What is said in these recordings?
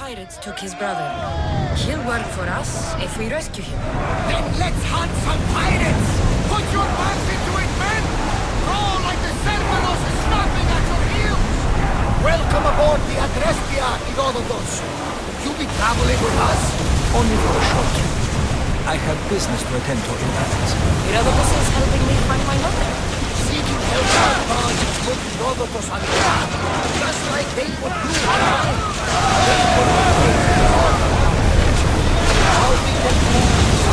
pirates took his brother. He'll work for us if we rescue him. Then let's hunt some pirates! Put your backs into it, men! Roll like the Cerberus is snapping at your heels! Welcome aboard the Adrestia, Herodotus. Will you be traveling with us? Only for a short trip. I have business to attend to in Athens. Herodotus is helping me find my mother. Seeking help our gods has put Herodotus on the path, just like they put you on mine. They put me in order. How we can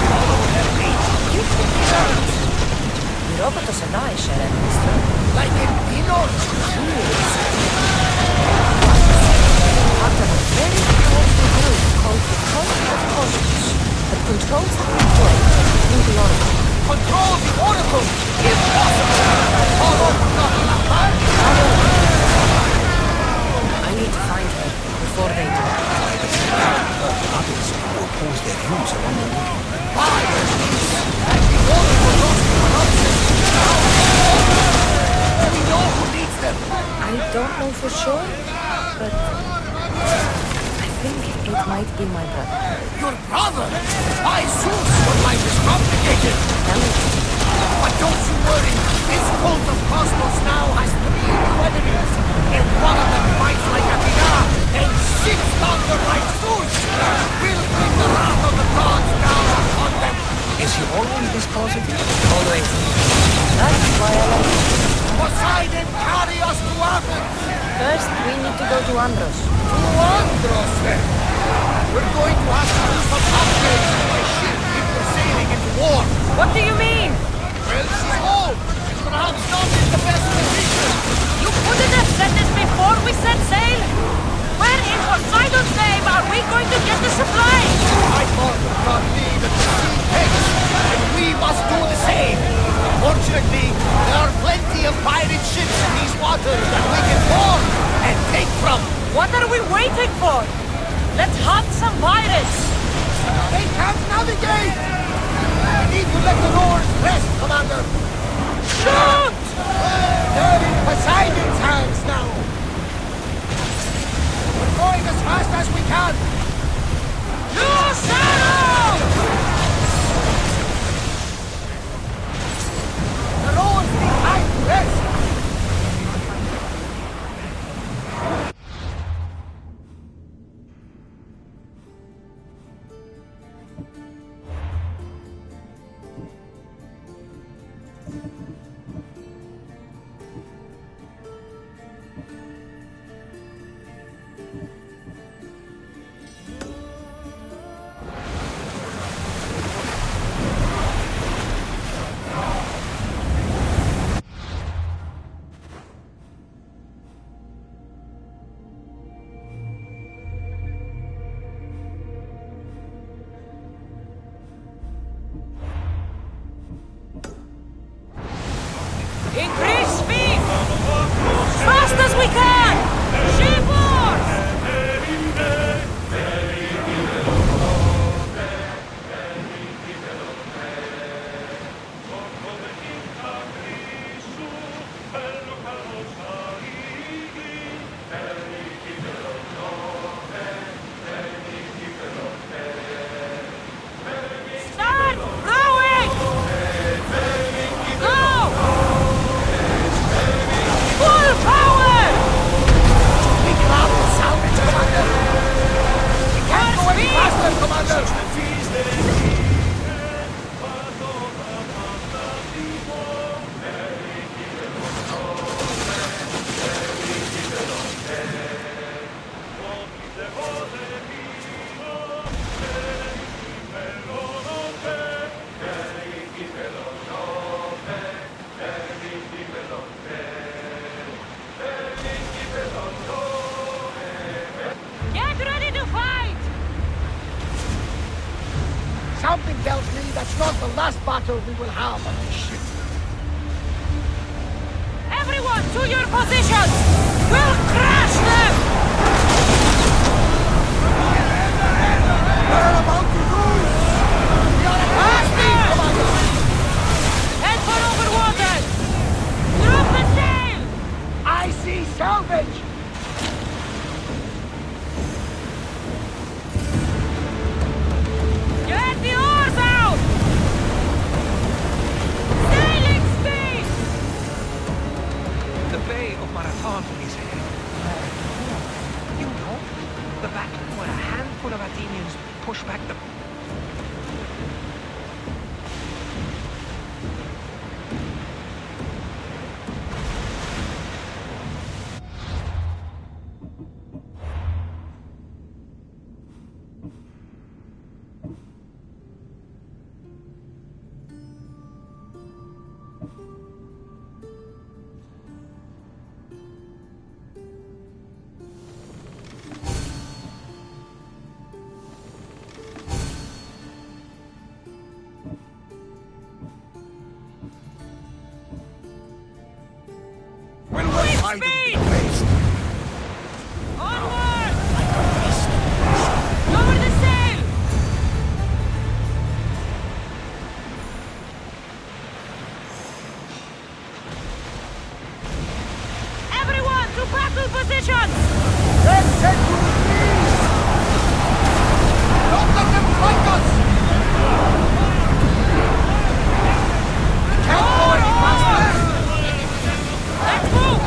follow their lead. You took me out. Herodotus and I share enemies. Like in Dinos. Part of a very powerful group called the Cult of Kosmos that controls the Greek world through the Oracle. Control the Oracle! Impossible! Follow not allowed. I need to find her before they do. Others who oppose their views along the way. Why? And the Oracle lost corruption. Do we know who leads them? I don't know for sure, but I think it might be my brother. Your brother? Why, Zeus, your life is complicated. Tell me. But don't you worry. This Cult of Kosmos now has 3 new enemies. And one of them fights like Athena and shits thunder like Zeus. We'll bring the wrath of the gods down upon them. Is he always this positive? Always. That's why I like him. Poseidon, carry us to Athens. First, we need to go to Andros. To Andros, then. We're going to have to do some upgrades to my ship if we're sailing into war. What do you mean? Well, she's old. Perhaps not in the best position. You couldn't have said this before we set sail? Where in Poseidon's name are we going to get the supplies? I thought God me that the sea takes, and we must do the same. Fortunately, there are plenty of pirate ships in these waters that we can board and take from. What are we waiting for? Let's hunt some pirates! They can't navigate! We need to let the oars rest, Commander! Shoot! They're in Poseidon's hands now! We're going as fast as we can! Loose arrow! The oars need time to rest! Increase speed! As fast as we can! Shipboard! Start going! Go! Full power! We can have the salvage, Commander! We can't go any faster, Commander! Get ready to fight! Something tells me that's not the last battle we will have on this ship. Everyone to your positions! We'll crush them! We're about to lose! We are advancing, Commander! Head for over water! Drop the sail! I see salvage! side of speed! the waste. Onward! Lower the sail! Everyone to battle positions! Let's head to the trees! Don't let them flank us! Can't go any faster! Let's move!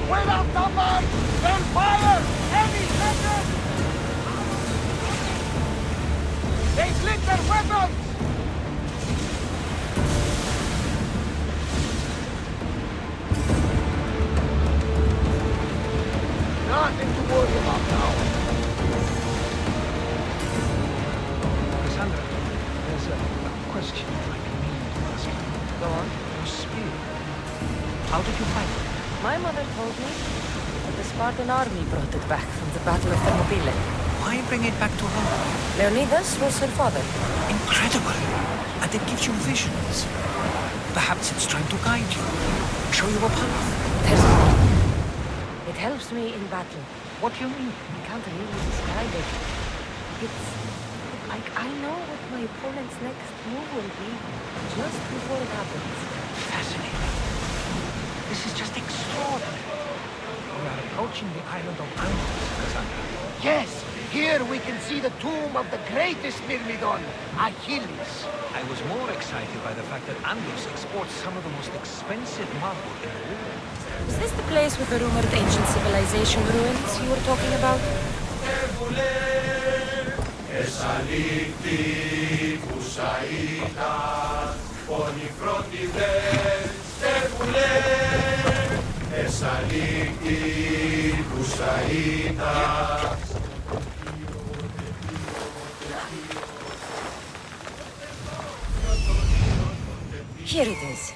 Well outnumbered! Then fire! Heavy seconds! They split their weapons! Nothing to worry about now. Cassandra, there's a question I mean to ask you. Go on. Your spear. How did you find it? My mother told me that the Spartan army brought it back from the Battle of Thermopylae. Why bring it back to her? Leonidas was her father. Incredible! And it gives you visions. Perhaps it's trying to guide you, show you a path. There's more. It helps me in battle. What do you mean? I can't really describe it. It's like I know what my opponent's next move will be just before it happens. Fascinating. This is just extraordinary. We are approaching the island of Animus, Cassandra. Yes, here we can see the tomb of the greatest Myrmidon, Achilles. I was more excited by the fact that Animus exports some of the most expensive marble in the world. Is this the place with the rumored ancient civilization ruins you were talking about? Here it is.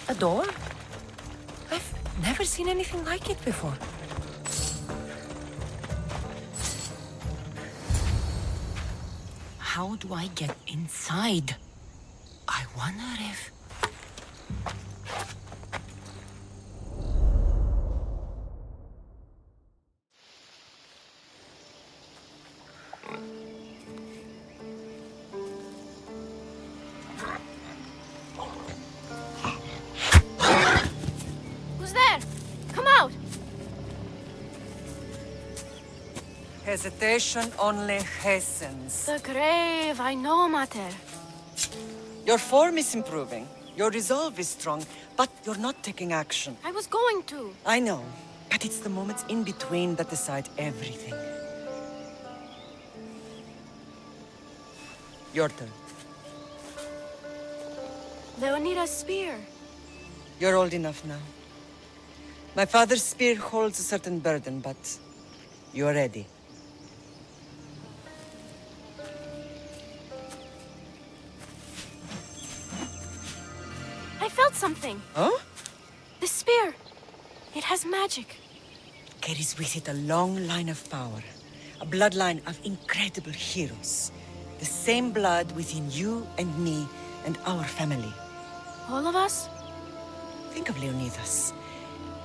A door? I've never seen anything like it before. How do I get inside? I wonder if... Hesitation only hastens. The grave, I know, Mater. Your form is improving. Your resolve is strong, but you're not taking action. I was going to. I know, but it's the moments in between that decide everything. Your turn. Leonidas' spear. You're old enough now. My father's spear holds a certain burden, but you're ready. I felt something. Huh? The spear. It has magic. Carries with it a long line of power. A bloodline of incredible heroes. The same blood within you and me and our family. All of us? Think of Leonidas.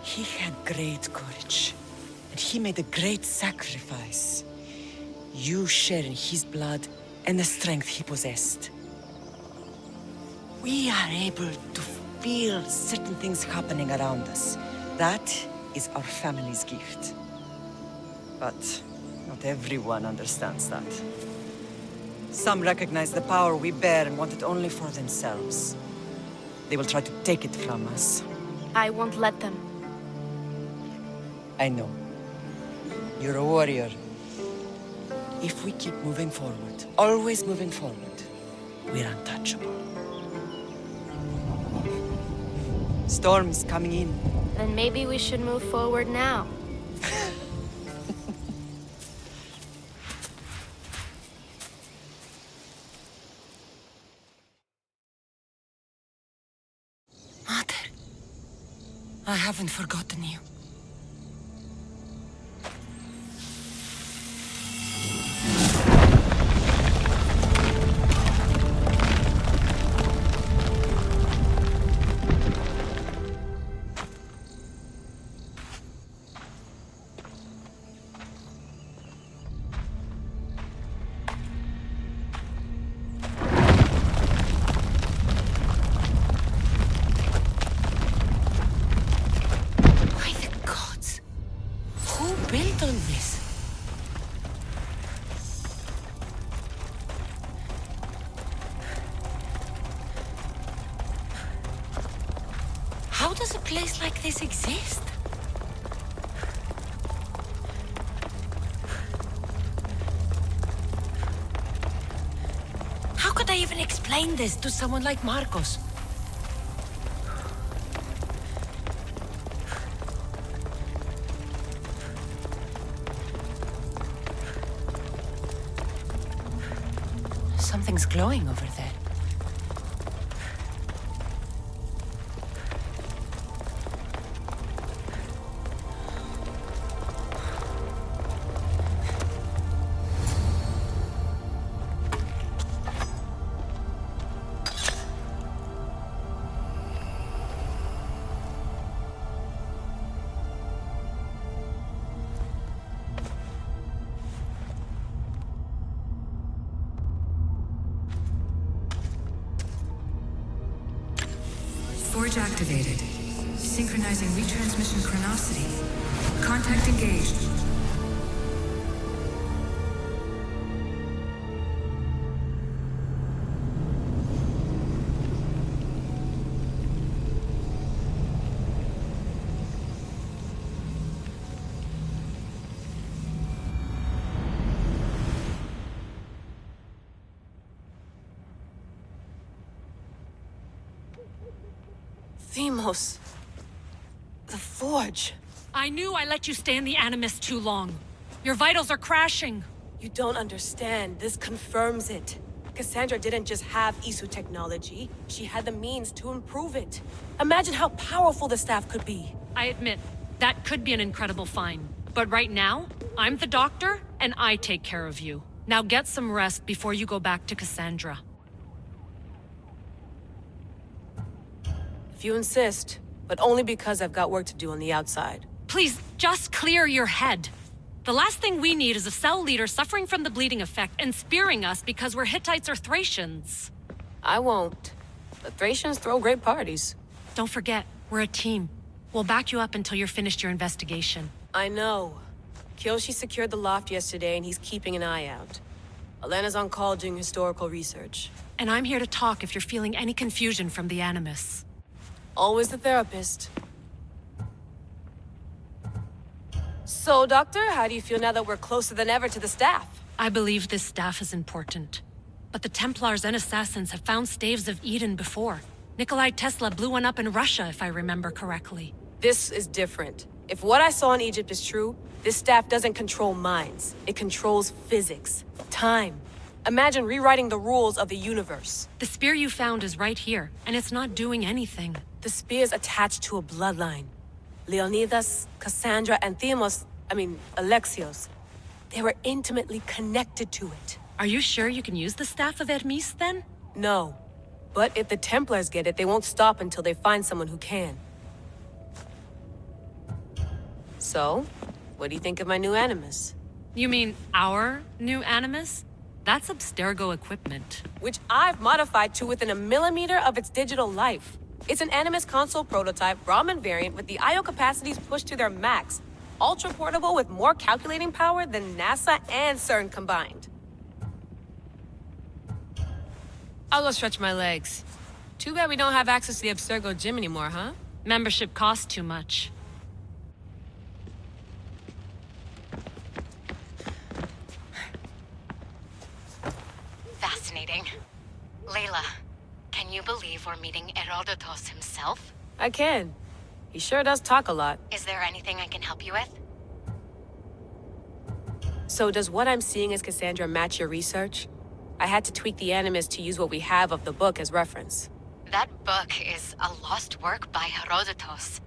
He had great courage. and he made a great sacrifice. You share in his blood and the strength he possessed. We are able to feel certain things happening around us. That is our family's gift. But not everyone understands that. Some recognize the power we bear and want it only for themselves. They will try to take it from us. I won't let them. I know. You're a warrior. If we keep moving forward, always moving forward, we're untouchable. Storm's coming in. Then maybe we should move forward now. Mother, I haven't forgotten you. How does a place like this exist? How could I even explain this to someone like Marcos? Something's glowing over there. Forge activated. Synchronizing retransmission chronicity. Contact engaged. Themos. The Forge. I knew I let you stay in the Animus too long. Your vitals are crashing. You don't understand. This confirms it. Cassandra didn't just have Isu technology. She had the means to improve it. Imagine how powerful the staff could be. I admit, that could be an incredible find. But right now, I'm the doctor, and I take care of you. Now get some rest before you go back to Cassandra. If you insist, but only because I've got work to do on the outside. Please, just clear your head. The last thing we need is a cell leader suffering from the bleeding effect and spearing us because we're Hittites or Thracians. I won't. The Thracians throw great parties. Don't forget, we're a team. We'll back you up until you're finished your investigation. I know. Kyoshi secured the loft yesterday and he's keeping an eye out. Elena's on call doing historical research. And I'm here to talk if you're feeling any confusion from the Animus. Always the therapist. So, Doctor, how do you feel now that we're closer than ever to the staff? I believe this staff is important. But the Templars and Assassins have found staves of Eden before. Nikolai Tesla blew one up in Russia, if I remember correctly. This is different. If what I saw in Egypt is true, this staff doesn't control minds. It controls physics, time. Imagine rewriting the rules of the universe. The spear you found is right here, and it's not doing anything. The spear's attached to a bloodline. Leonidas, Cassandra, and Alexios. They were intimately connected to it. Are you sure you can use the Staff of Hermes, then? No. But if the Templars get it, they won't stop until they find someone who can. So, What do you think of my new Animus? You mean our new Animus? That's Abstergo equipment. Which I've modified to within a millimeter of its digital life. It's an Animus console prototype Brahmin variant with the I/O capacities pushed to their max. Ultra portable with more calculating power than NASA and CERN combined. I'll go stretch my legs. Too bad we don't have access to the Abstergo gym anymore, huh? Membership costs too much. Fascinating. Layla, can you believe we're meeting Herodotus himself? I can. He sure does talk a lot. Is there anything I can help you with? So does what I'm seeing as Cassandra match your research? I had to tweak the Animus to use what we have of the book as reference. That book is a lost work by Herodotus.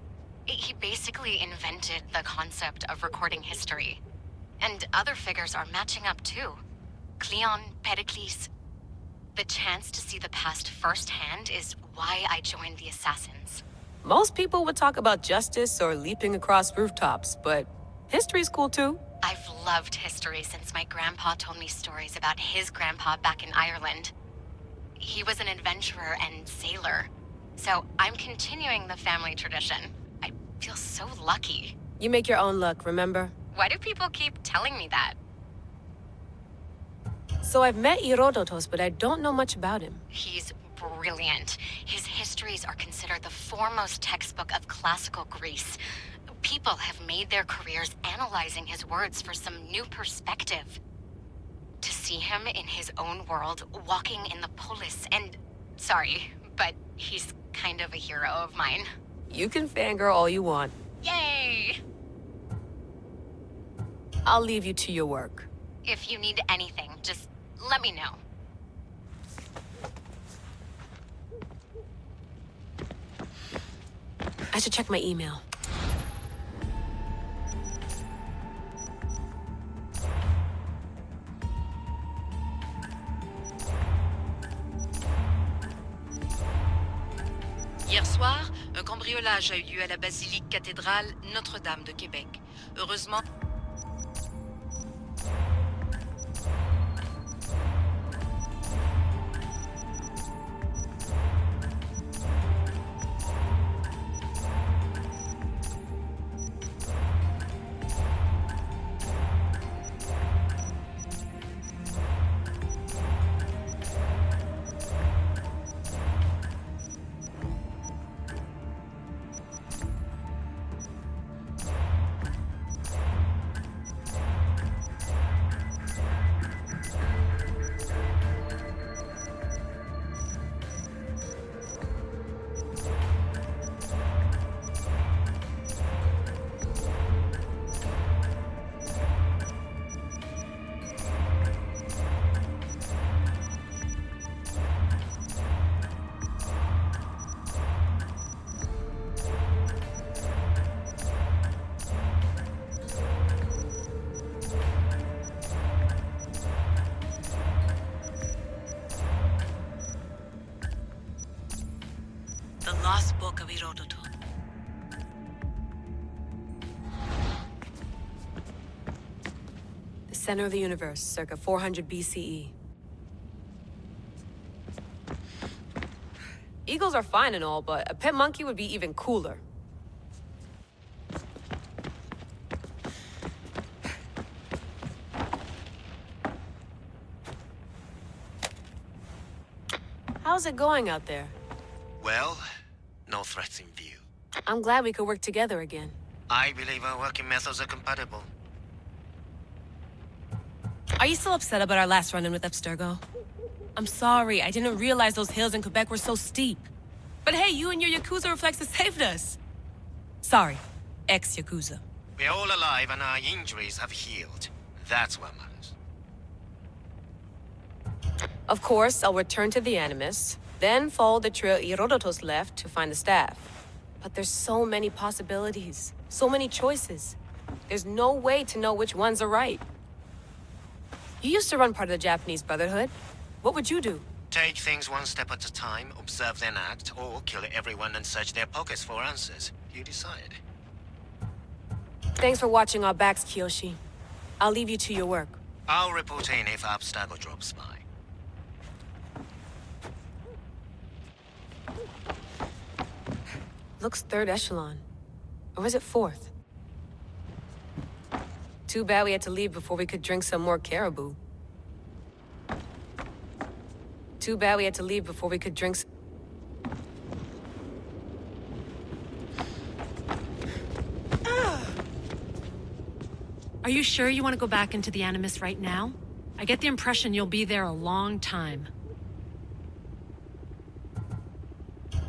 He basically invented the concept of recording history. And other figures are matching up too. Cleon, Pericles. The chance to see the past firsthand is why I joined the Assassins. Most people would talk about justice or leaping across rooftops, but history's cool too. I've loved history since my grandpa told me stories about his grandpa back in Ireland. He was an adventurer and sailor, so I'm continuing the family tradition. I feel so lucky. You make your own luck, remember? Why do people keep telling me that? So I've met Herodotus, but I don't know much about him. He's brilliant. His histories are considered the foremost textbook of classical Greece. People have made their careers analyzing his words for some new perspective. To see him in his own world, walking in the polis, and... Sorry, but he's kind of a hero of mine. You can fangirl all you want. Yay! I'll leave you to your work. If you need anything, just let me know. I should check my email. Hier soir, un cambriolage a eu lieu à la basilique cathédrale Notre-Dame de Québec. Heureusement... The Lost Book of Herodotus. The center of the universe, circa 400 BCE. Eagles are fine and all, but a pet monkey would be even cooler. How's it going out there? Well, no threats in view. I'm glad we could work together again. I believe our working methods are compatible. Are you still upset about our last run-in with Abstergo? I'm sorry, I didn't realize those hills in Quebec were so steep. But hey, you and your Yakuza reflexes saved us. Sorry, ex-Yakuza. We're all alive and our injuries have healed. That's what matters. Of course, I'll return to the Animus, then follow the trail Herodotus left to find the staff. But there's so many possibilities, so many choices. There's no way to know which ones are right. You used to run part of the Japanese Brotherhood. What would you do? Take things one step at a time, observe then act, or kill everyone and search their pockets for answers. You decide. Thanks for watching our backs, Kiyoshi. I'll leave you to your work. I'll report in if Abstergo drops by. Looks third echelon. Or is it fourth? Too bad we had to leave before we could drink some more caribou. Too bad we had to leave before we could drink some... Are you sure you want to go back into the Animus right now? I get the impression you'll be there a long time.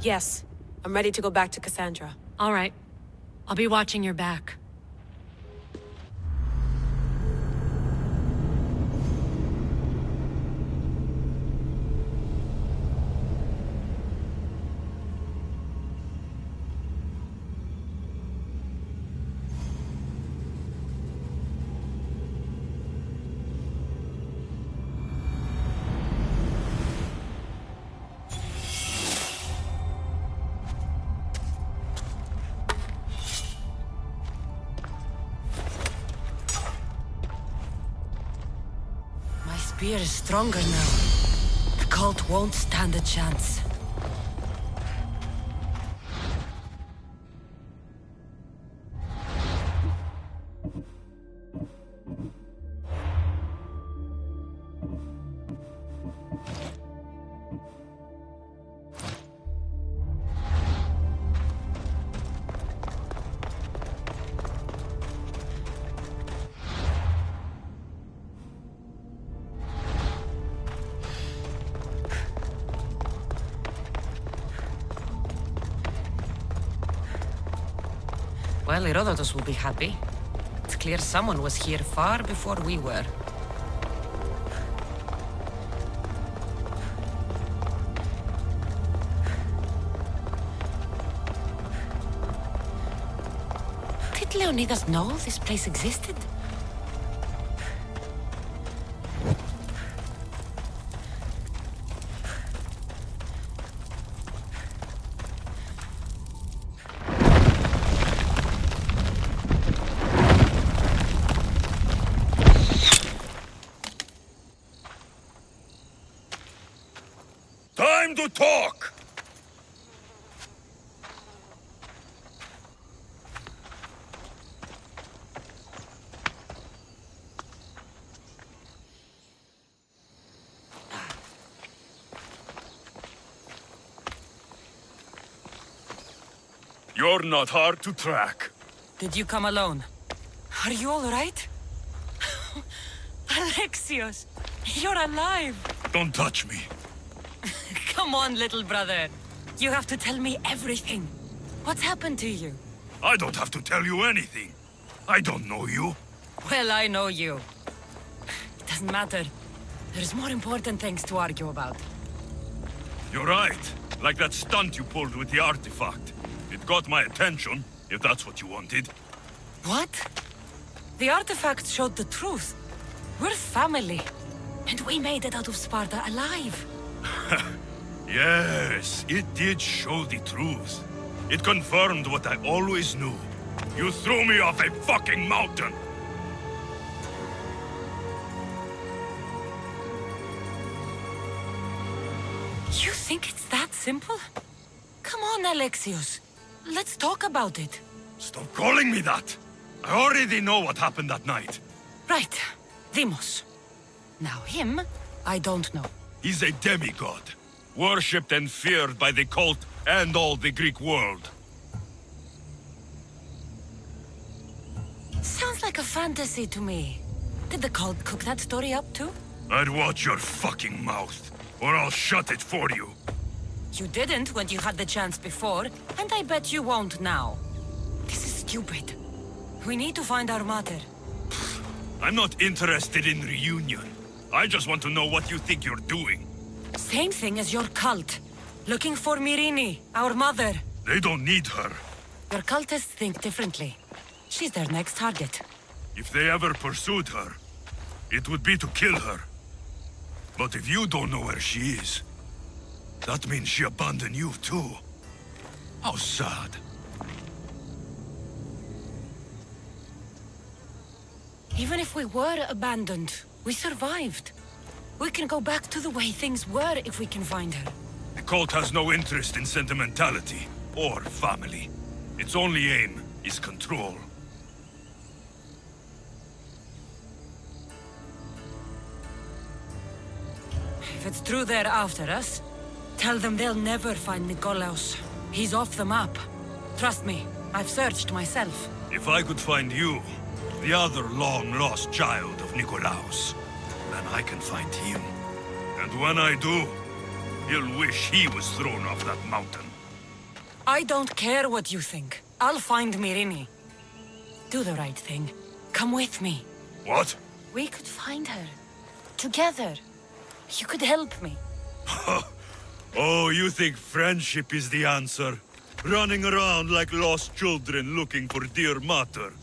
Yes. I'm ready to go back to Cassandra. All right. I'll be watching your back. Spear is stronger now. The cult won't stand a chance. Well, Herodotus will be happy. It's clear someone was here far before we were. Did Leonidas know this place existed? Time to talk! You're not hard to track. Did you come alone? Are you all right? Alexios, you're alive! Don't touch me. Come on, little brother. You have to tell me everything. What's happened to you? I don't have to tell you anything. I don't know you. Well, I know you. It doesn't matter. There's more important things to argue about. You're right. Like that stunt you pulled with the artifact. It got my attention, if that's what you wanted. What? The artifact showed the truth. We're family. And we made it out of Sparta alive. Yes, it did show the truth. It confirmed what I always knew. You threw me off a fucking mountain! You think it's that simple? Come on, Alexios. Let's talk about it. Stop calling me that! I already know what happened that night. Right. Deimos. Now him, I don't know. He's a demigod. Worshipped and feared by the cult and all the Greek world. Sounds like a fantasy to me. Did the cult cook that story up too? I'd watch your fucking mouth, or I'll shut it for you. You didn't when you had the chance before, and I bet you won't now. This is stupid. We need to find our mother. I'm not interested in reunion. I just want to know what you think you're doing. Same thing as your cult. Looking for Myrrine, our mother. They don't need her. Your cultists think differently. She's their next target. If they ever pursued her, it would be to kill her. But if you don't know where she is, that means she abandoned you too. How sad. Even if we were abandoned, we survived. We can go back to the way things were if we can find her. The cult has no interest in sentimentality or family. Its only aim is control. If it's true they're after us, tell them they'll never find Nikolaos. He's off the map. Trust me, I've searched myself. If I could find you, the other long-lost child of Nikolaos, then I can find him. And when I do, he'll wish he was thrown off that mountain. I don't care what you think. I'll find Myrrine. Do the right thing. Come with me. What? We could find her. Together. You could help me. Oh, you think friendship is the answer? Running around like lost children looking for dear mater.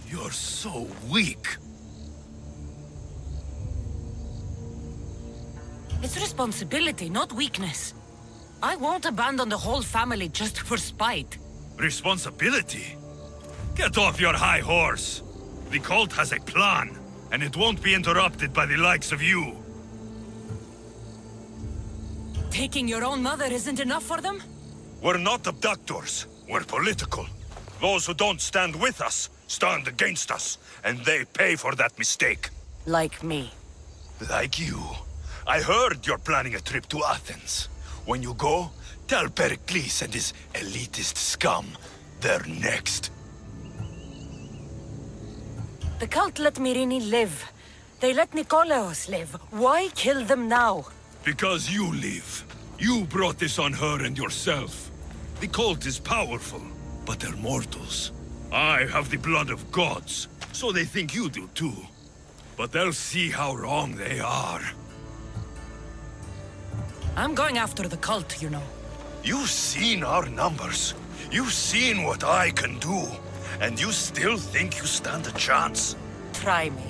You're so weak. It's responsibility, not weakness. I won't abandon the whole family just for spite. Responsibility? Get off your high horse. The cult has a plan, and it won't be interrupted by the likes of you. Taking your own mother isn't enough for them? We're not abductors. We're political. Those who don't stand with us stand against us, and they pay for that mistake. Like me. Like you. I heard you're planning a trip to Athens. When you go, tell Pericles and his elitist scum they're next. The cult let Myrrine live. They let Nikolaos live. Why kill them now? Because you live. You brought this on her and yourself. The cult is powerful, but they're mortals. I have the blood of gods, so they think you do too. But they'll see how wrong they are. I'm going after the cult, you know. You've seen our numbers. You've seen what I can do. And you still think you stand a chance? Try me.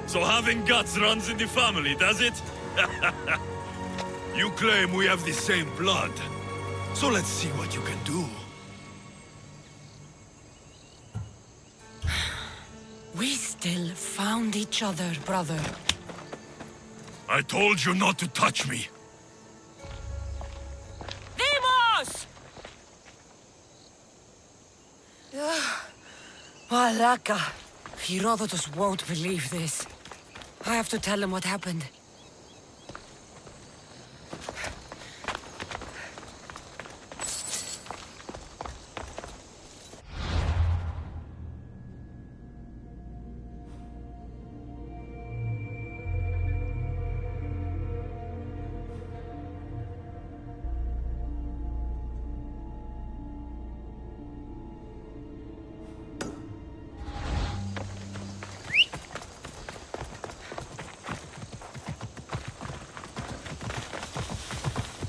So having guts runs in the family, does it? You claim we have the same blood. So let's see what you can do. We still found each other, brother. I told you not to touch me. Demos! Malaka. Herodotus won't believe this. I have to tell him what happened.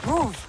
Move!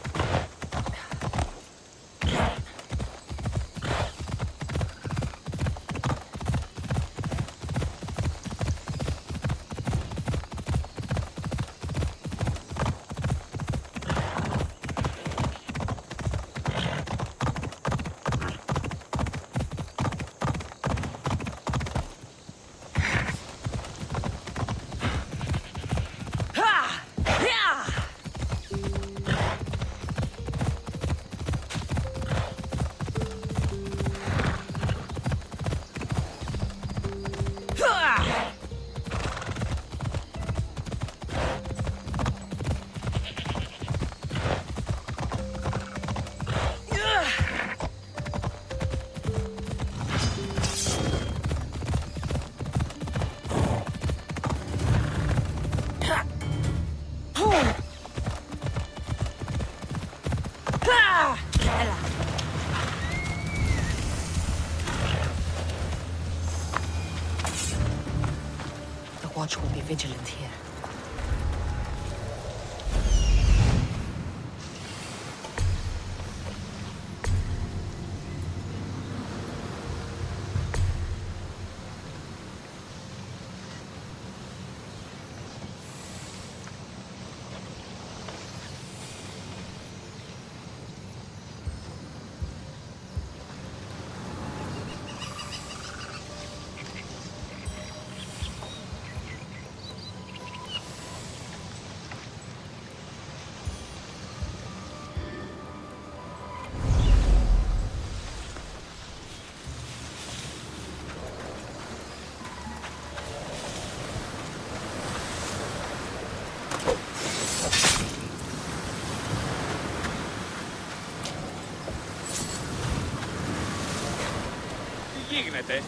Watch will be vigilant here. Τι γίνεται?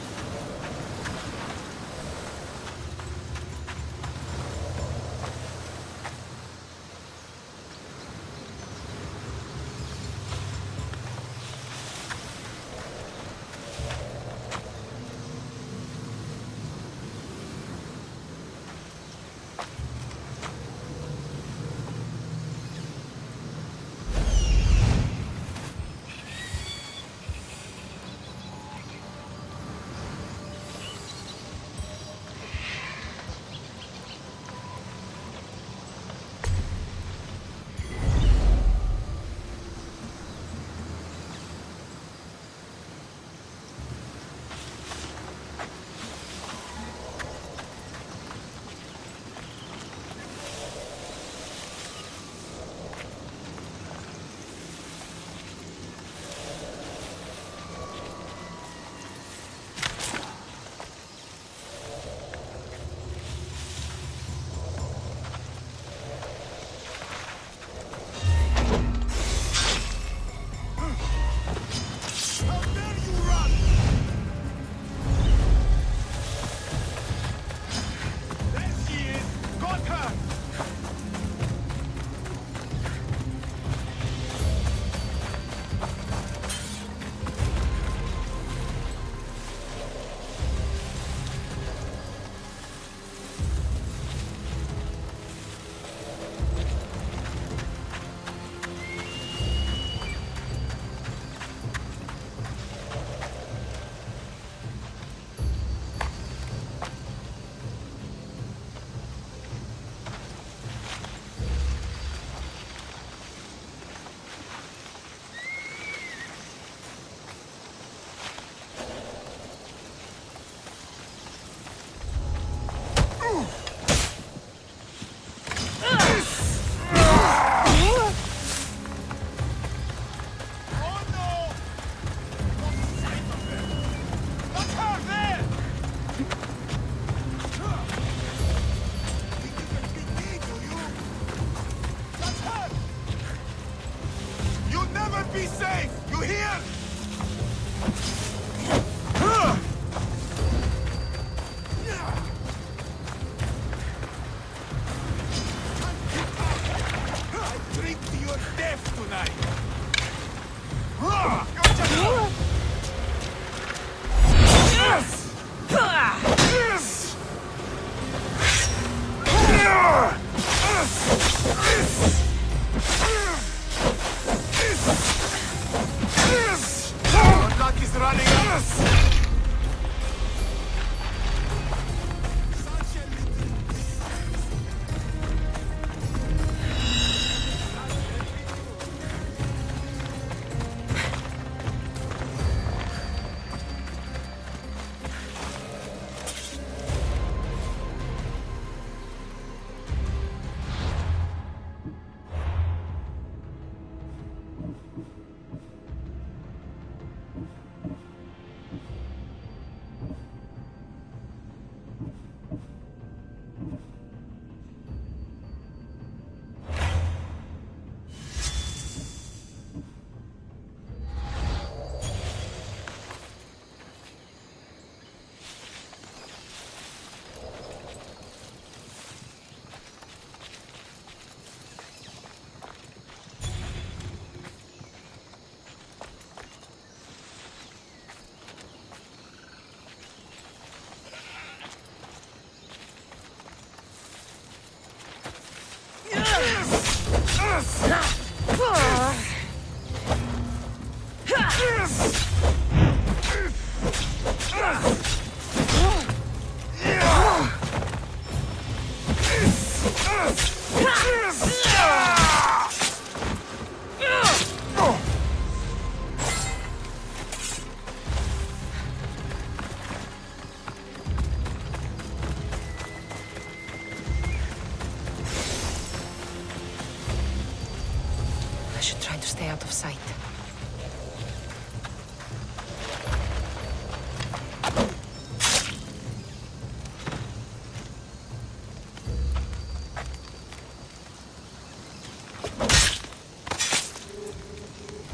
Stay out of sight.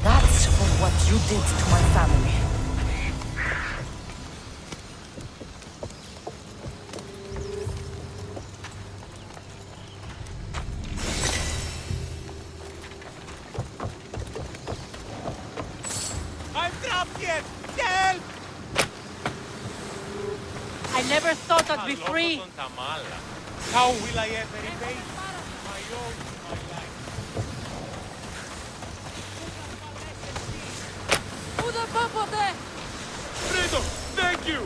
That's for what you did to my family. I never thought I'd be free. How will I ever repay my own my life? Freedom! Thank you!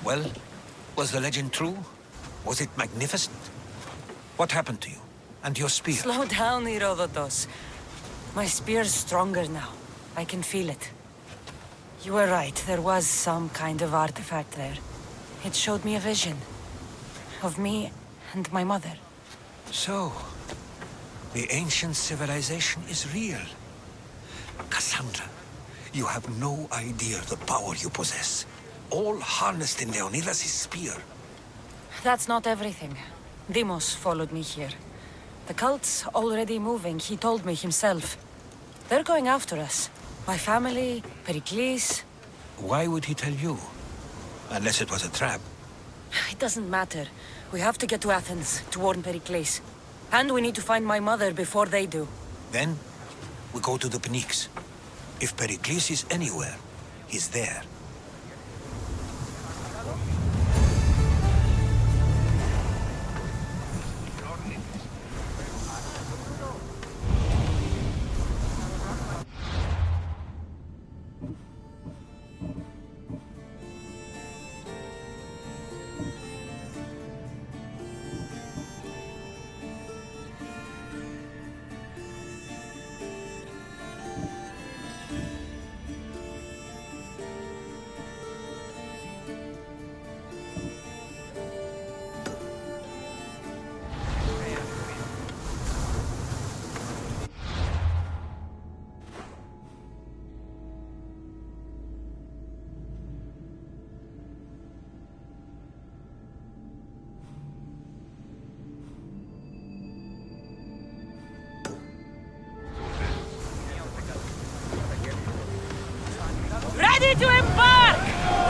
Well, was the legend true? Was it magnificent? What happened to you? And your spear? Slow down, Herodotus. My spear's stronger now. I can feel it. You were right, there was some kind of artifact there. It showed me a vision. Of me and my mother. So, the ancient civilization is real. Cassandra, you have no idea the power you possess. All harnessed in Leonidas' spear. That's not everything. Deimos followed me here. The cult's already moving, he told me himself. They're going after us. My family, Pericles. Why would he tell you? Unless it was a trap. It doesn't matter. We have to get to Athens to warn Pericles. And we need to find my mother before they do. Then, we go to the Pnyx. If Pericles is anywhere, he's there. Ready to embark!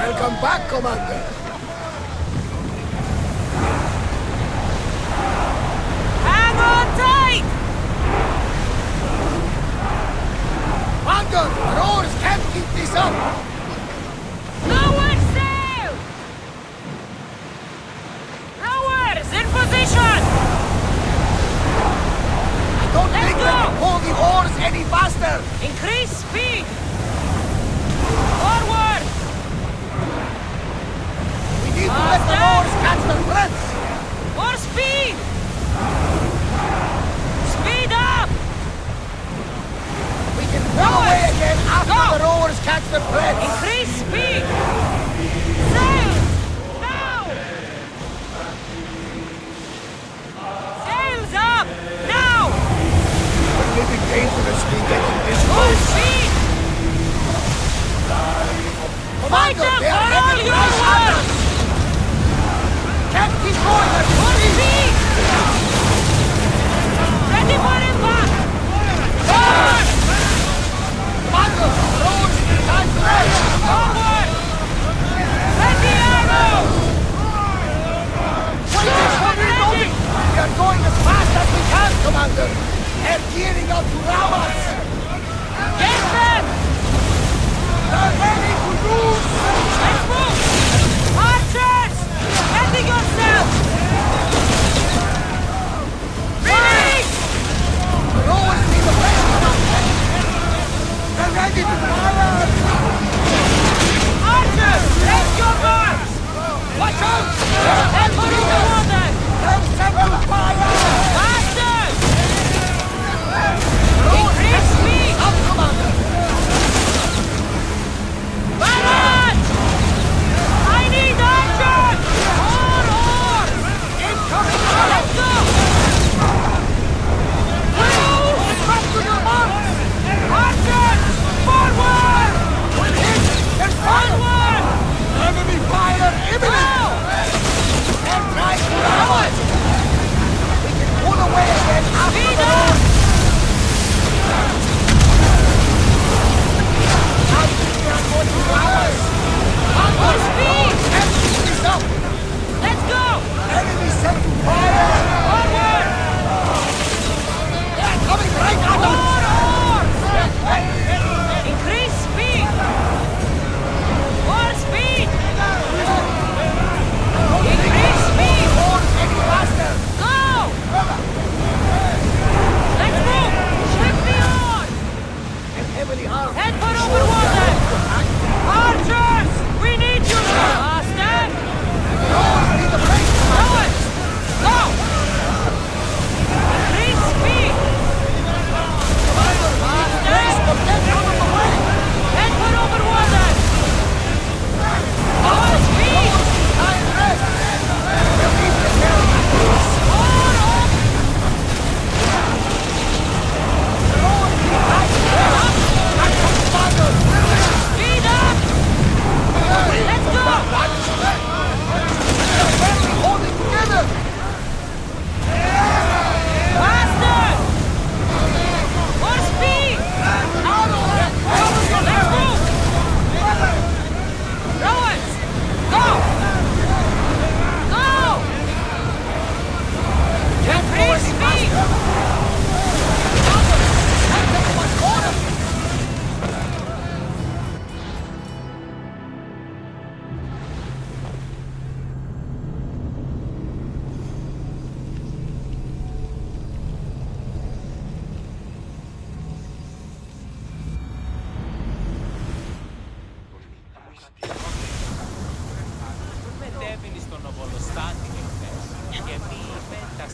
Welcome back, Commander. Hang on tight! Commander, our oars can't keep this up. Lower sail! Rowers, in position! I don't think we can pull the oars any faster. Increase speed! Forward! We need to let the oars catch their breaths. More speed! Speed up! We can pull away again after the rowers catch their breath. Increase speed! Sail! Now! Sails up! Now! We're living dangerously getting this Full close. speed! Fight Commander, them they for are all heading your right at worth! us. Can't keep going at Full this speed. speed! Ready for impact! Forward! Commander, rowers behind the rest. Forward! Ready arrow! Wait, what are you doing? We are going as fast as we can, Commander. Air gearing up to ram us! Get them! They're ready to lose! Let's move! Archers! Ready yourself! Release! We'll always be the best of us! They're ready to fire! Archers! Raise your guards! Watch out! And put in the water! They're set to fire! Masters! Increase speed! Up, Commander! Barrage! I need archers! More oars! Incoming! Let's go! Back to your marks! Archers! Forward! We're hit! There's fire! Onward! Enemy fire imminent! Now! They're trying to ram us! We can pull away again after Speed the up! north! I think they are going to ram us! More speed! Everything is up! Let's go! Enemy set to fire! Forward! They're coming right at us! More oars! Increase speed! More speed! Increase speed! Any faster! Go! Let's move! Ship me on! And heavily armed. Head for over water! Archers! We need you! Master! Need the place! Rowers! Go! Increase speed! Master! Get out of the way! Head for over water! More speed! Time rest! We'll keep the carry. More off! Speed up! Let's go! They're barely holding together! Faster! More speed! Let's move! Rowers! Go! Go! Increase speed! Μετέβαινε στον Οβολοστάτη εχθές και μη πέντα.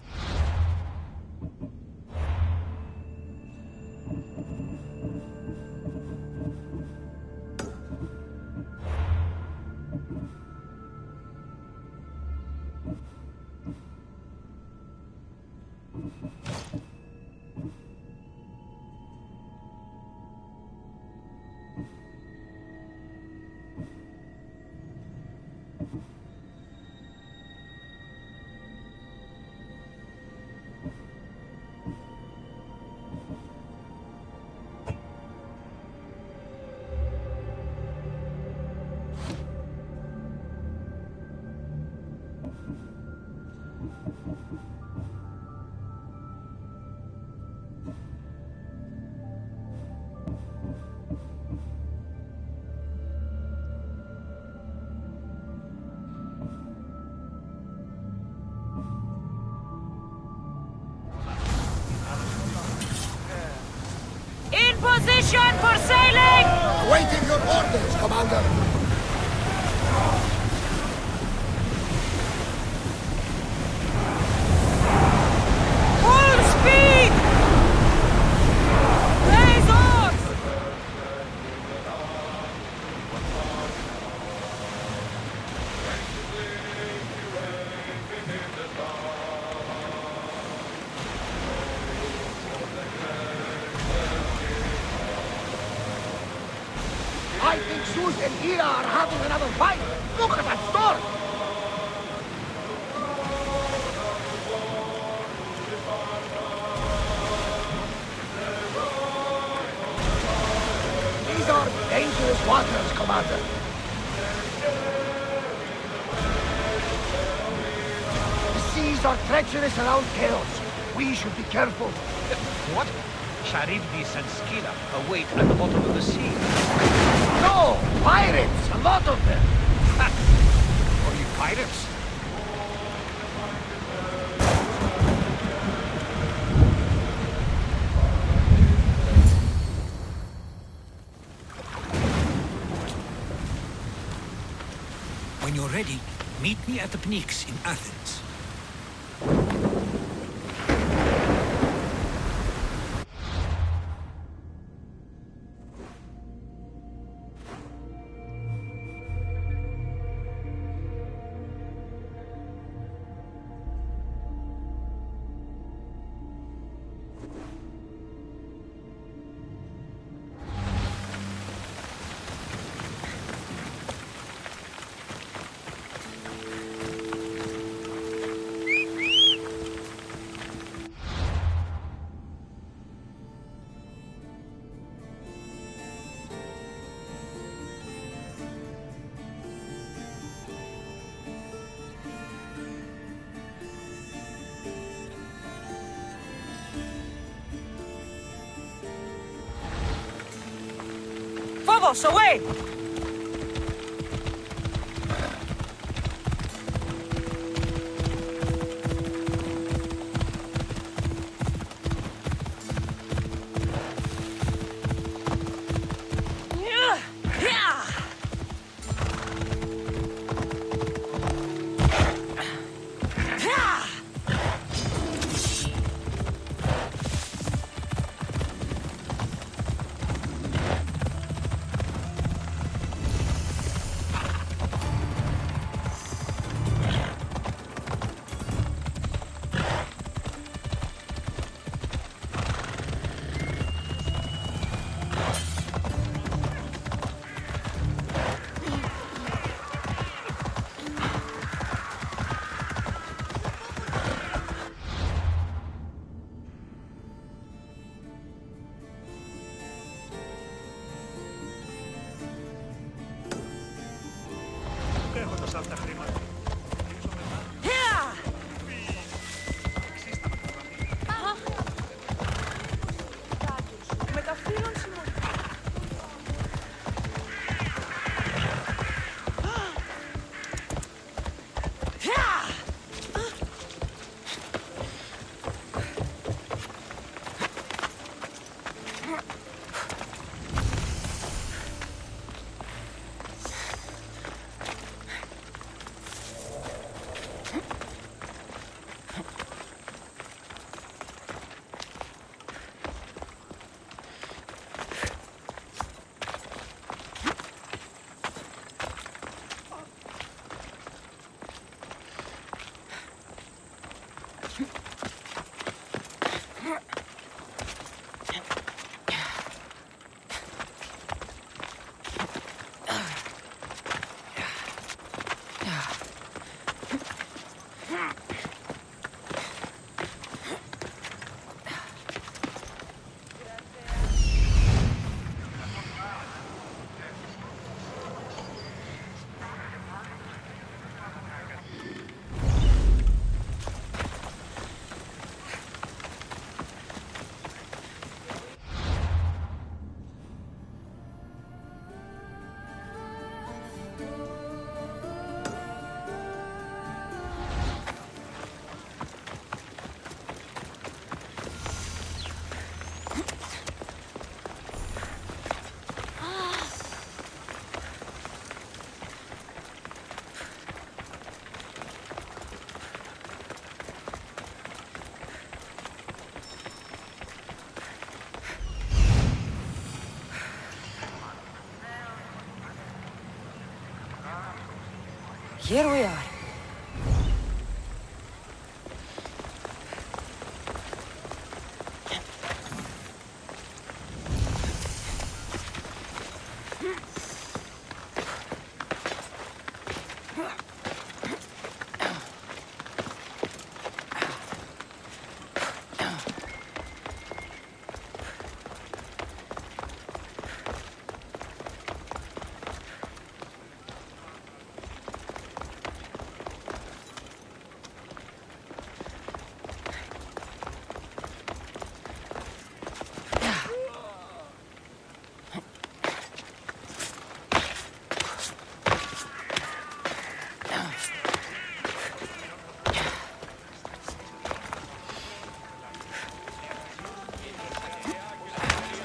In position for sailing! Awaiting your orders, Commander! Full speed! Raise oars! I think Zeus and Hera are having another fight! Look at that storm! These are dangerous waters, Commander. The seas are treacherous around Chaos. We should be careful. What? Charybdis and Scylla await at the bottom of the sea. No! Pirates! A lot of them! Only pirates? When you're ready, meet me at the Pnyx in Athens. Phobos, away! Here we are.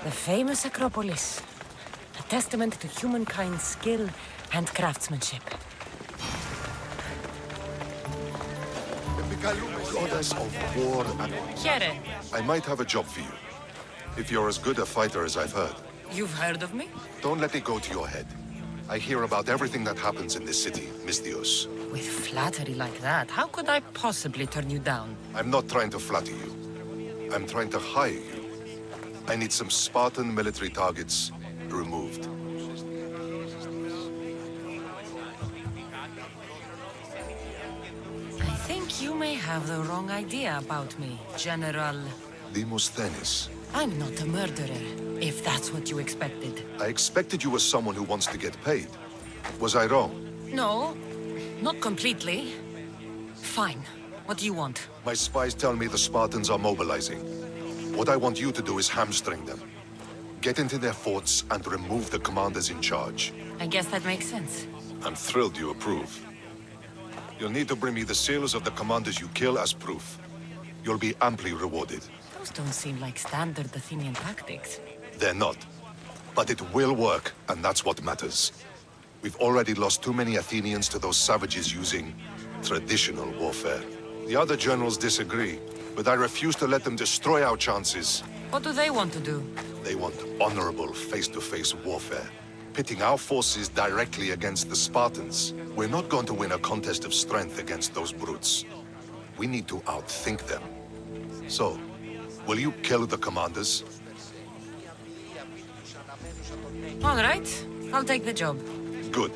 The famous Acropolis. A testament to humankind's skill and craftsmanship. Goddess of war and... Here. I might have a job for you. If you're as good a fighter as I've heard. You've heard of me? Don't let it go to your head. I hear about everything that happens in this city, Misthios. With flattery like that, how could I possibly turn you down? I'm not trying to flatter you. I'm trying to hire you. I need some Spartan military targets removed. I think you may have the wrong idea about me, General. Demosthenes. I'm not a murderer, if that's what you expected. I expected you were someone who wants to get paid. Was I wrong? No, not completely. Fine. What do you want? My spies tell me the Spartans are mobilizing. What I want you to do is hamstring them. Get into their forts and remove the commanders in charge. I guess that makes sense. I'm thrilled you approve. You'll need to bring me the seals of the commanders you kill as proof. You'll be amply rewarded. Those don't seem like standard Athenian tactics. They're not. But it will work, and that's what matters. We've already lost too many Athenians to those savages using traditional warfare. The other generals disagree, but I refuse to let them destroy our chances. What do they want to do? They want honorable face-to-face warfare, pitting our forces directly against the Spartans. We're not going to win a contest of strength against those brutes. We need to outthink them. So, will you kill the commanders? All right, I'll take the job. Good.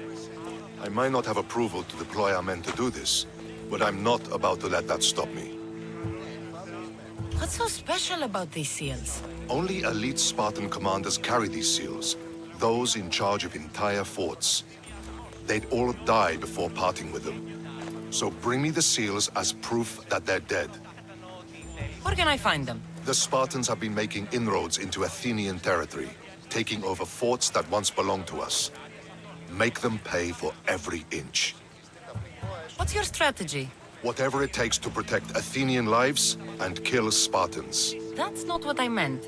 I might not have approval to deploy our men to do this, but I'm not about to let that stop me. What's so special about these seals? Only elite Spartan commanders carry these seals, those in charge of entire forts. They'd all die before parting with them. So bring me the seals as proof that they're dead. Where can I find them? The Spartans have been making inroads into Athenian territory, taking over forts that once belonged to us. Make them pay for every inch. What's your strategy? Whatever it takes to protect Athenian lives and kill Spartans. That's not what I meant.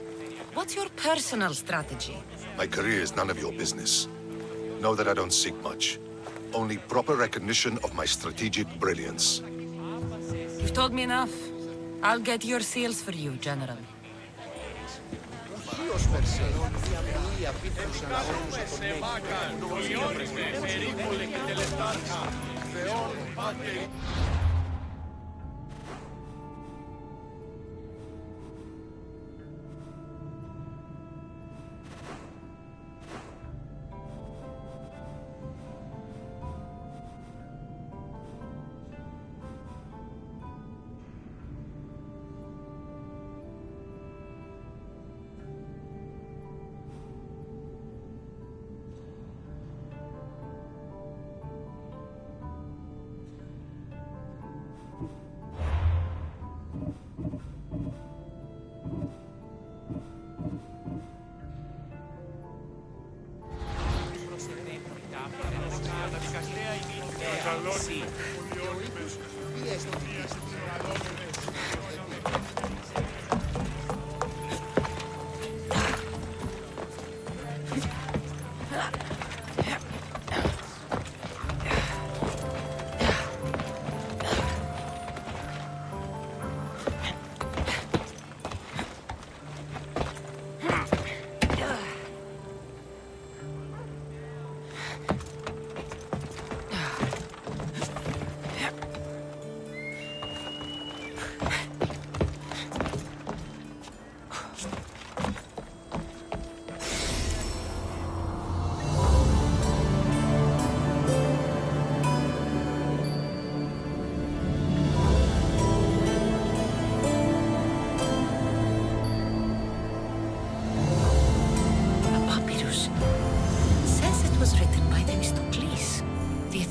What's your personal strategy? My career is none of your business. Know that I don't seek much. Only proper recognition of my strategic brilliance. You've told me enough. I'll get your seals for you, General.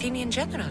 Athenian general.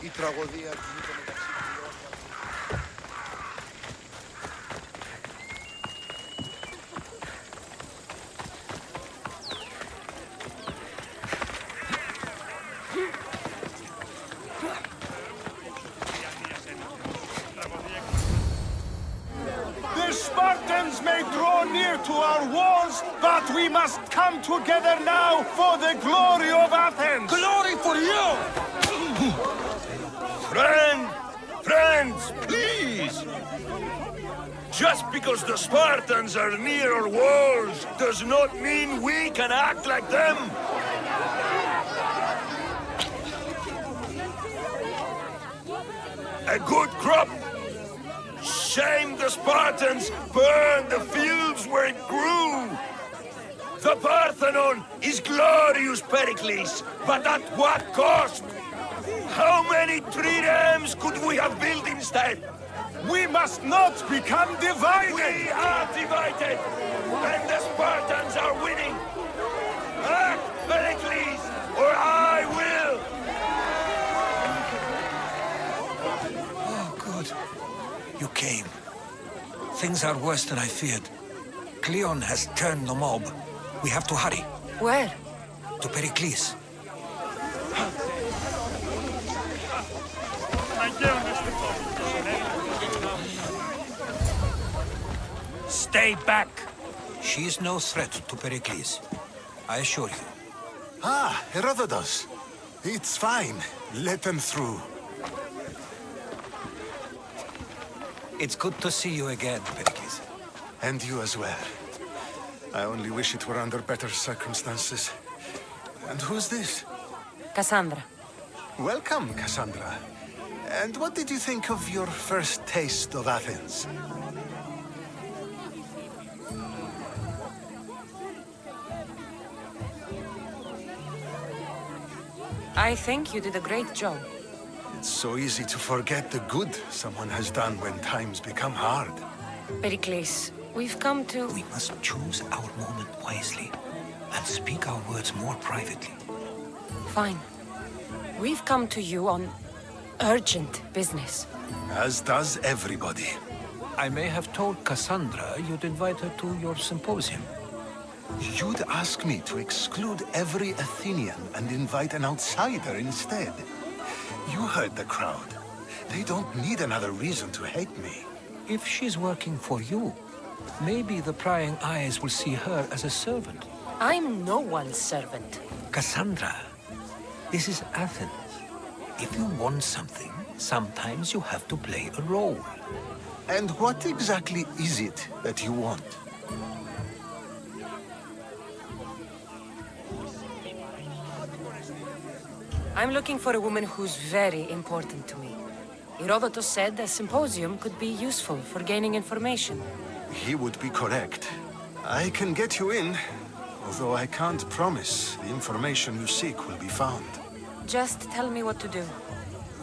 Η τραγωδία γίνεται μεταξύ πλειών. The Spartans may draw near to our walls, but we must come together now for the glory of Athens! Glory for you! Friends, please! Just because the Spartans are near our walls does not mean we can act like them! A good crop! Shame the Spartans burned the fields where it grew! The Parthenon is glorious, Pericles, but at what cost? How many triremes could we have built instead? We must not become divided! We are divided! And the Spartans are winning! Act, Pericles, or I will! Oh, good. You came. Things are worse than I feared. Cleon has turned the mob. We have to hurry. Where? To Pericles. Stay back! She is no threat to Pericles. I assure you. Ah, Herodotus. It's fine. Let them through. It's good to see you again, Pericles. And you as well. I only wish it were under better circumstances. And who's this? Cassandra. Welcome, Cassandra. And what did you think of your first taste of Athens? I think you did a great job. It's so easy to forget the good someone has done when times become hard. Pericles, we've come to... We must choose our moment wisely and speak our words more privately. Fine. We've come to you on urgent business. As does everybody. I may have told Cassandra you'd invite her to your symposium. You'd ask me to exclude every Athenian and invite an outsider instead. You heard the crowd. They don't need another reason to hate me. If she's working for you, maybe the prying eyes will see her as a servant. I'm no one's servant. Cassandra, this is Athens. If you want something, sometimes you have to play a role. And what exactly is it that you want? I'm looking for a woman who's very important to me. Herodotus said a symposium could be useful for gaining information. He would be correct. I can get you in, although I can't promise the information you seek will be found. Just tell me what to do.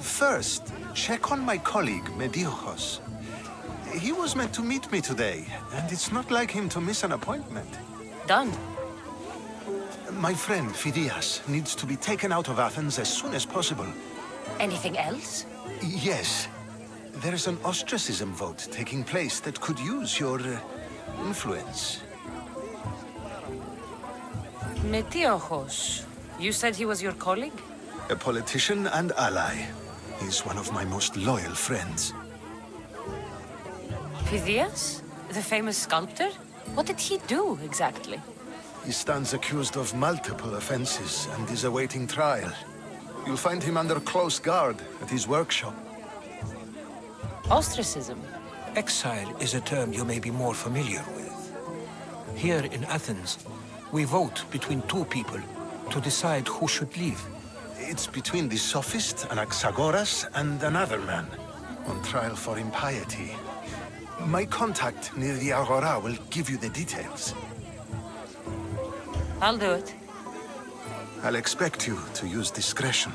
First, check on my colleague, Mediochos. He was meant to meet me today, and it's not like him to miss an appointment. Done. My friend, Phidias, needs to be taken out of Athens as soon as possible. Anything else? Yes. There's an ostracism vote taking place that could use your influence. Metiochos. You said he was your colleague? A politician and ally. He's one of my most loyal friends. Phidias? The famous sculptor? What did he do, exactly? He stands accused of multiple offenses and is awaiting trial. You'll find him under close guard at his workshop. Ostracism? Exile is a term you may be more familiar with. Here in Athens, we vote between two people to decide who should leave. It's between the sophist Anaxagoras and another man, on trial for impiety. My contact near the Agora will give you the details. I'll do it. I'll expect you to use discretion.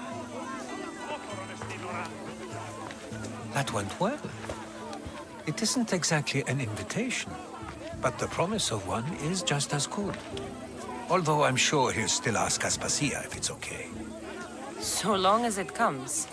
That went well. It isn't exactly an invitation, but the promise of one is just as good. Although I'm sure he'll still ask Aspasia if it's okay. So long as it comes.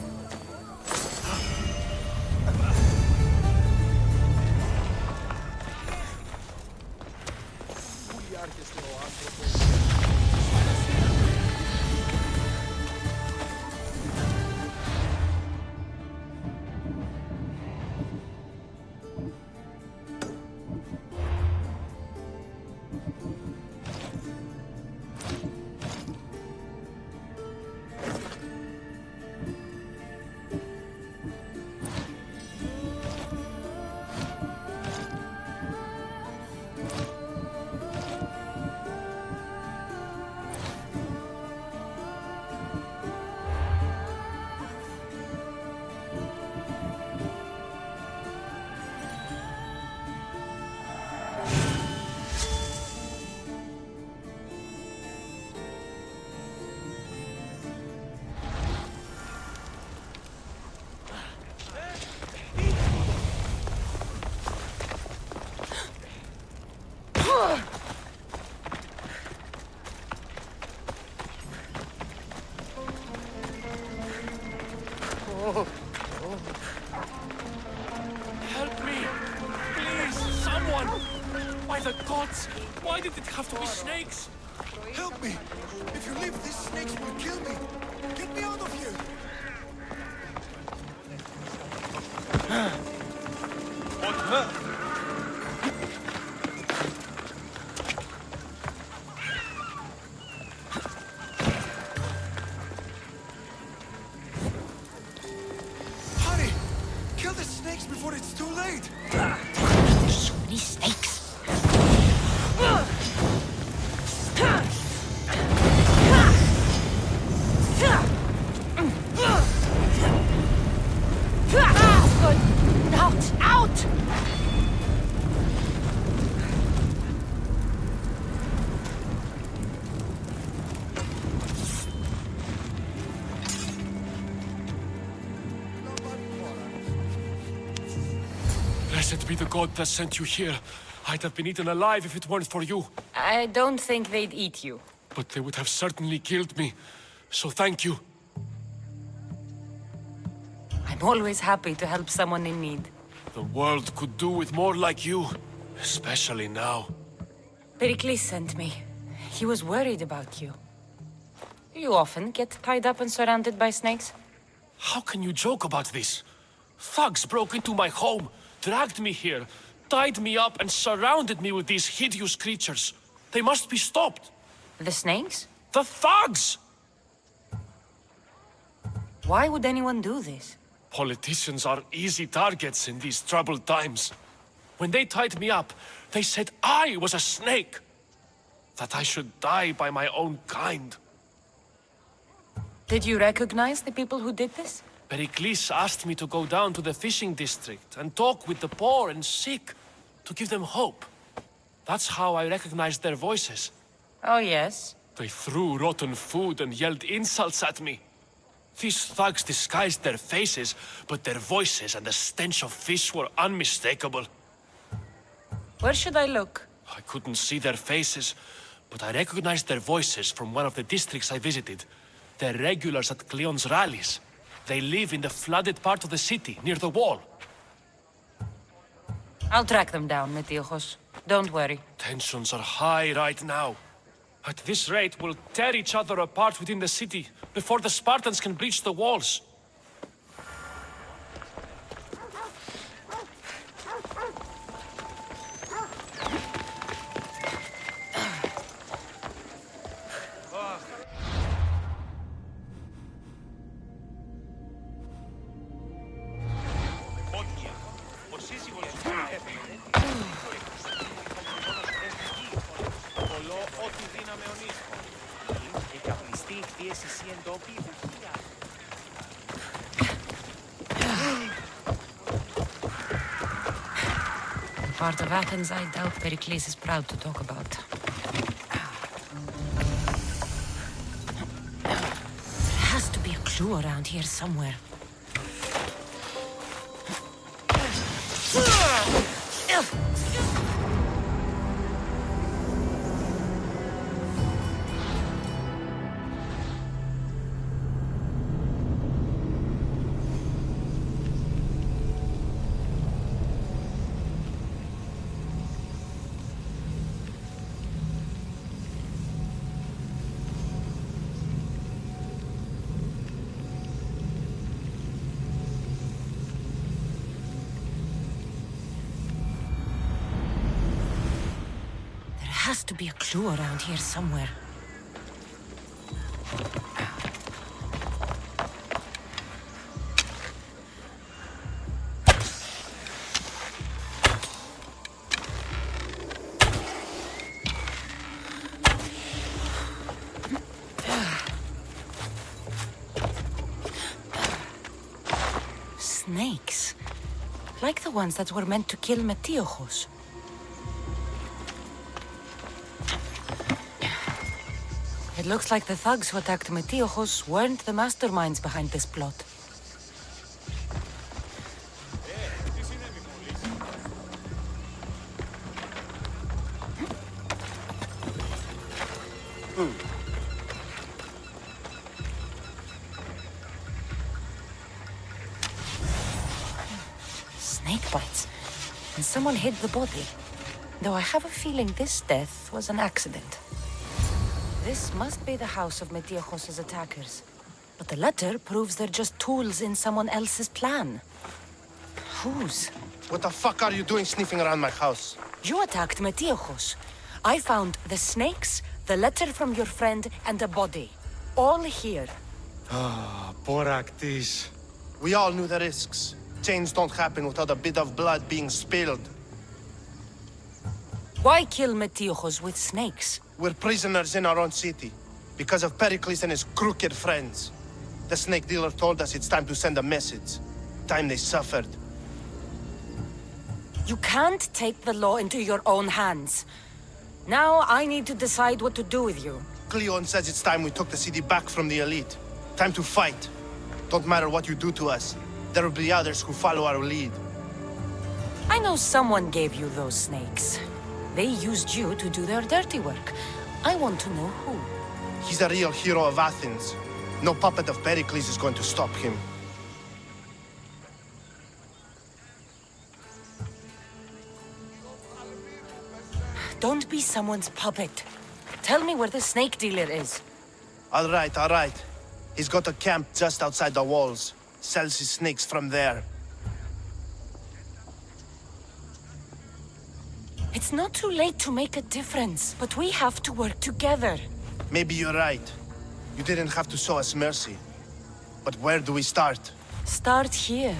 Help me! Please, someone! By the gods! Why did it have to be snakes? Help me! If you leave, these snakes will kill me! Get me out of here! Hurry! Kill the snakes before it's too late! There's so many snakes. Out! Out! Blessed be the god that sent you here. I'd have been eaten alive if it weren't for you. I don't think they'd eat you. But they would have certainly killed me. So thank you. I'm always happy to help someone in need. The world could do with more like you, especially now. Pericles sent me. He was worried about you. You often get tied up and surrounded by snakes? How can you joke about this? Thugs broke into my home, dragged me here, tied me up and surrounded me with these hideous creatures. They must be stopped. The snakes? The thugs! Why would anyone do this? Politicians are easy targets in these troubled times. When they tied me up, they said I was a snake. That I should die by my own kind. Did you recognize the people who did this? Pericles asked me to go down to the fishing district and talk with the poor and sick, to give them hope. That's how I recognized their voices. Oh, yes? They threw rotten food and yelled insults at me. These thugs disguised their faces, but their voices and the stench of fish were unmistakable. Where should I look? I couldn't see their faces, but I recognized their voices from one of the districts I visited. They're regulars at Cleon's rallies. They live in the flooded part of the city, near the wall. I'll track them down, Metiochos. Don't worry. Tensions are high right now. At this rate, we'll tear each other apart within the city, before the Spartans can breach the walls. The part of Athens I doubt Pericles is proud to talk about. There has to be a clue around here somewhere. There has to be a clue around here somewhere. Snakes. Like the ones that were meant to kill Metiochos. It looks like the thugs who attacked Metiochos weren't the masterminds behind this plot. Snake bites. And someone hid the body. Though I have a feeling this death was an accident. This must be the house of Metiochos' attackers. But the letter proves they're just tools in someone else's plan. Whose? What the fuck are you doing sniffing around my house? You attacked Metiochos. I found the snakes, the letter from your friend, and a body. All here. Ah, Boraktis. We all knew the risks. Change don't happen without a bit of blood being spilled. Why kill Metiochos with snakes? We're prisoners in our own city, because of Pericles and his crooked friends. The snake dealer told us it's time to send a message. Time they suffered. You can't take the law into your own hands. Now I need to decide what to do with you. Cleon says it's time we took the city back from the elite. Time to fight. Don't matter what you do to us. There will be others who follow our lead. I know someone gave you those snakes. They used you to do their dirty work. I want to know who. He's a real hero of Athens. No puppet of Pericles is going to stop him. Don't be someone's puppet. Tell me where the snake dealer is. All right. He's got a camp just outside the walls. Sells his snakes from there. It's not too late to make a difference, but we have to work together. Maybe you're right. You didn't have to show us mercy. But where do we start? Start here.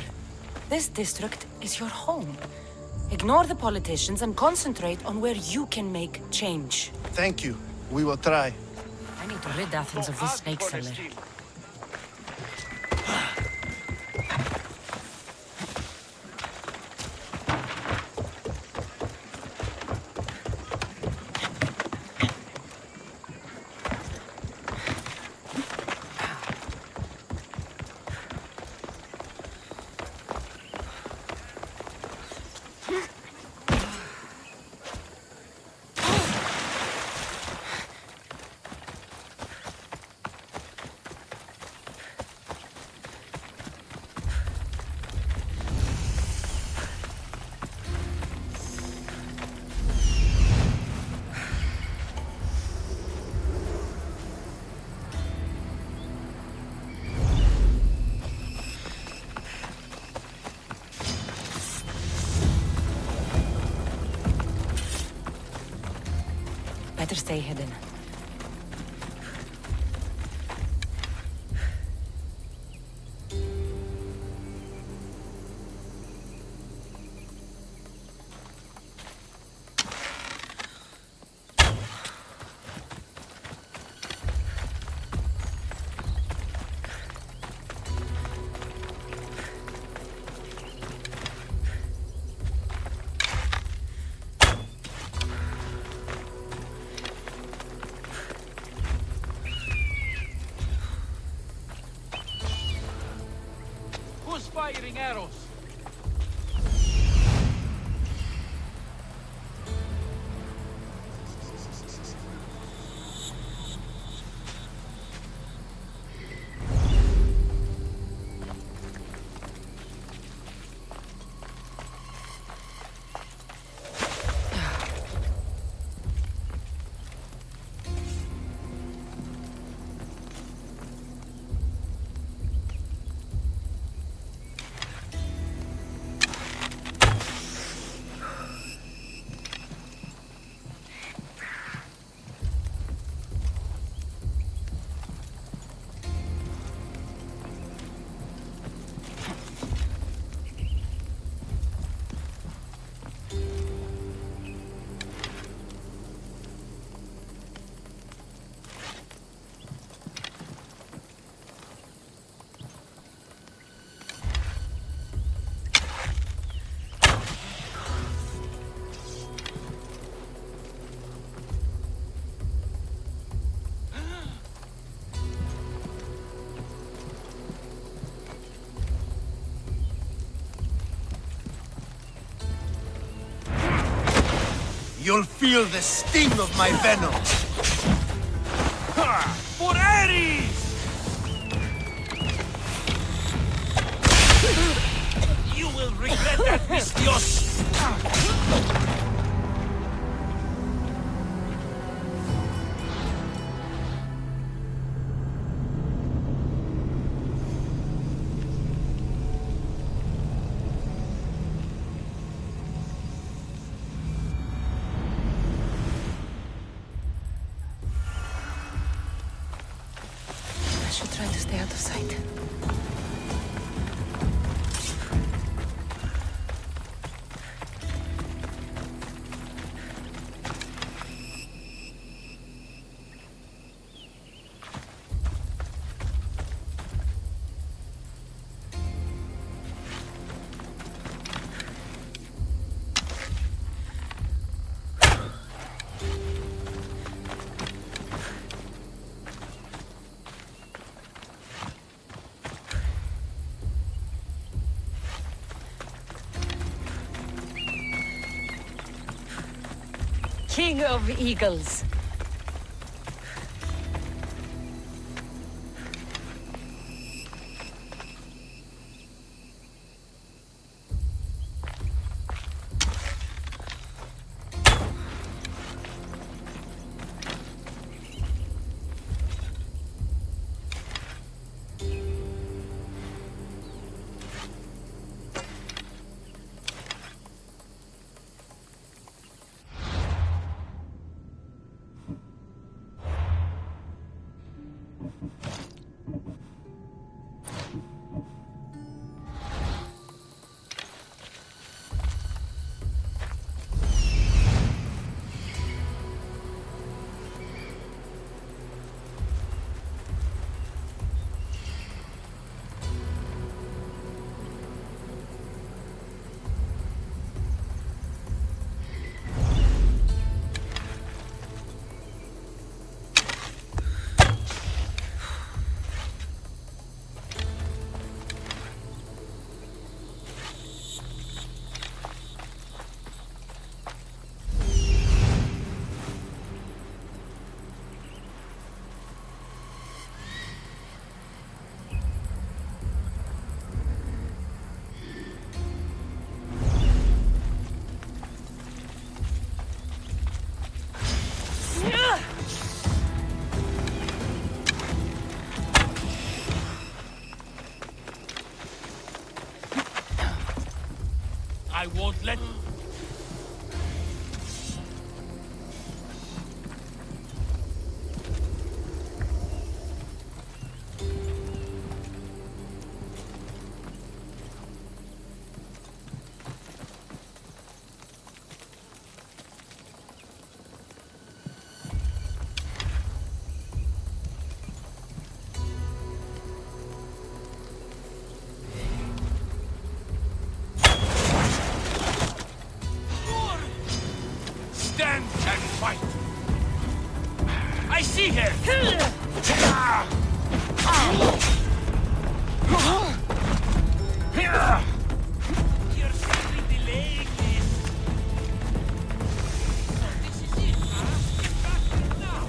This district is your home. Ignore the politicians and concentrate on where you can make change. Thank you. We will try. I need to rid Athens of this snake seller. Better stay hidden. Firing arrows. You'll feel the sting of my venom! For Ares! You will regret that, Vistios! Try to stay out of sight. King of Eagles. I won't let... Stand and fight! I see her! You're simply delaying this. So this is it, huh? Back now!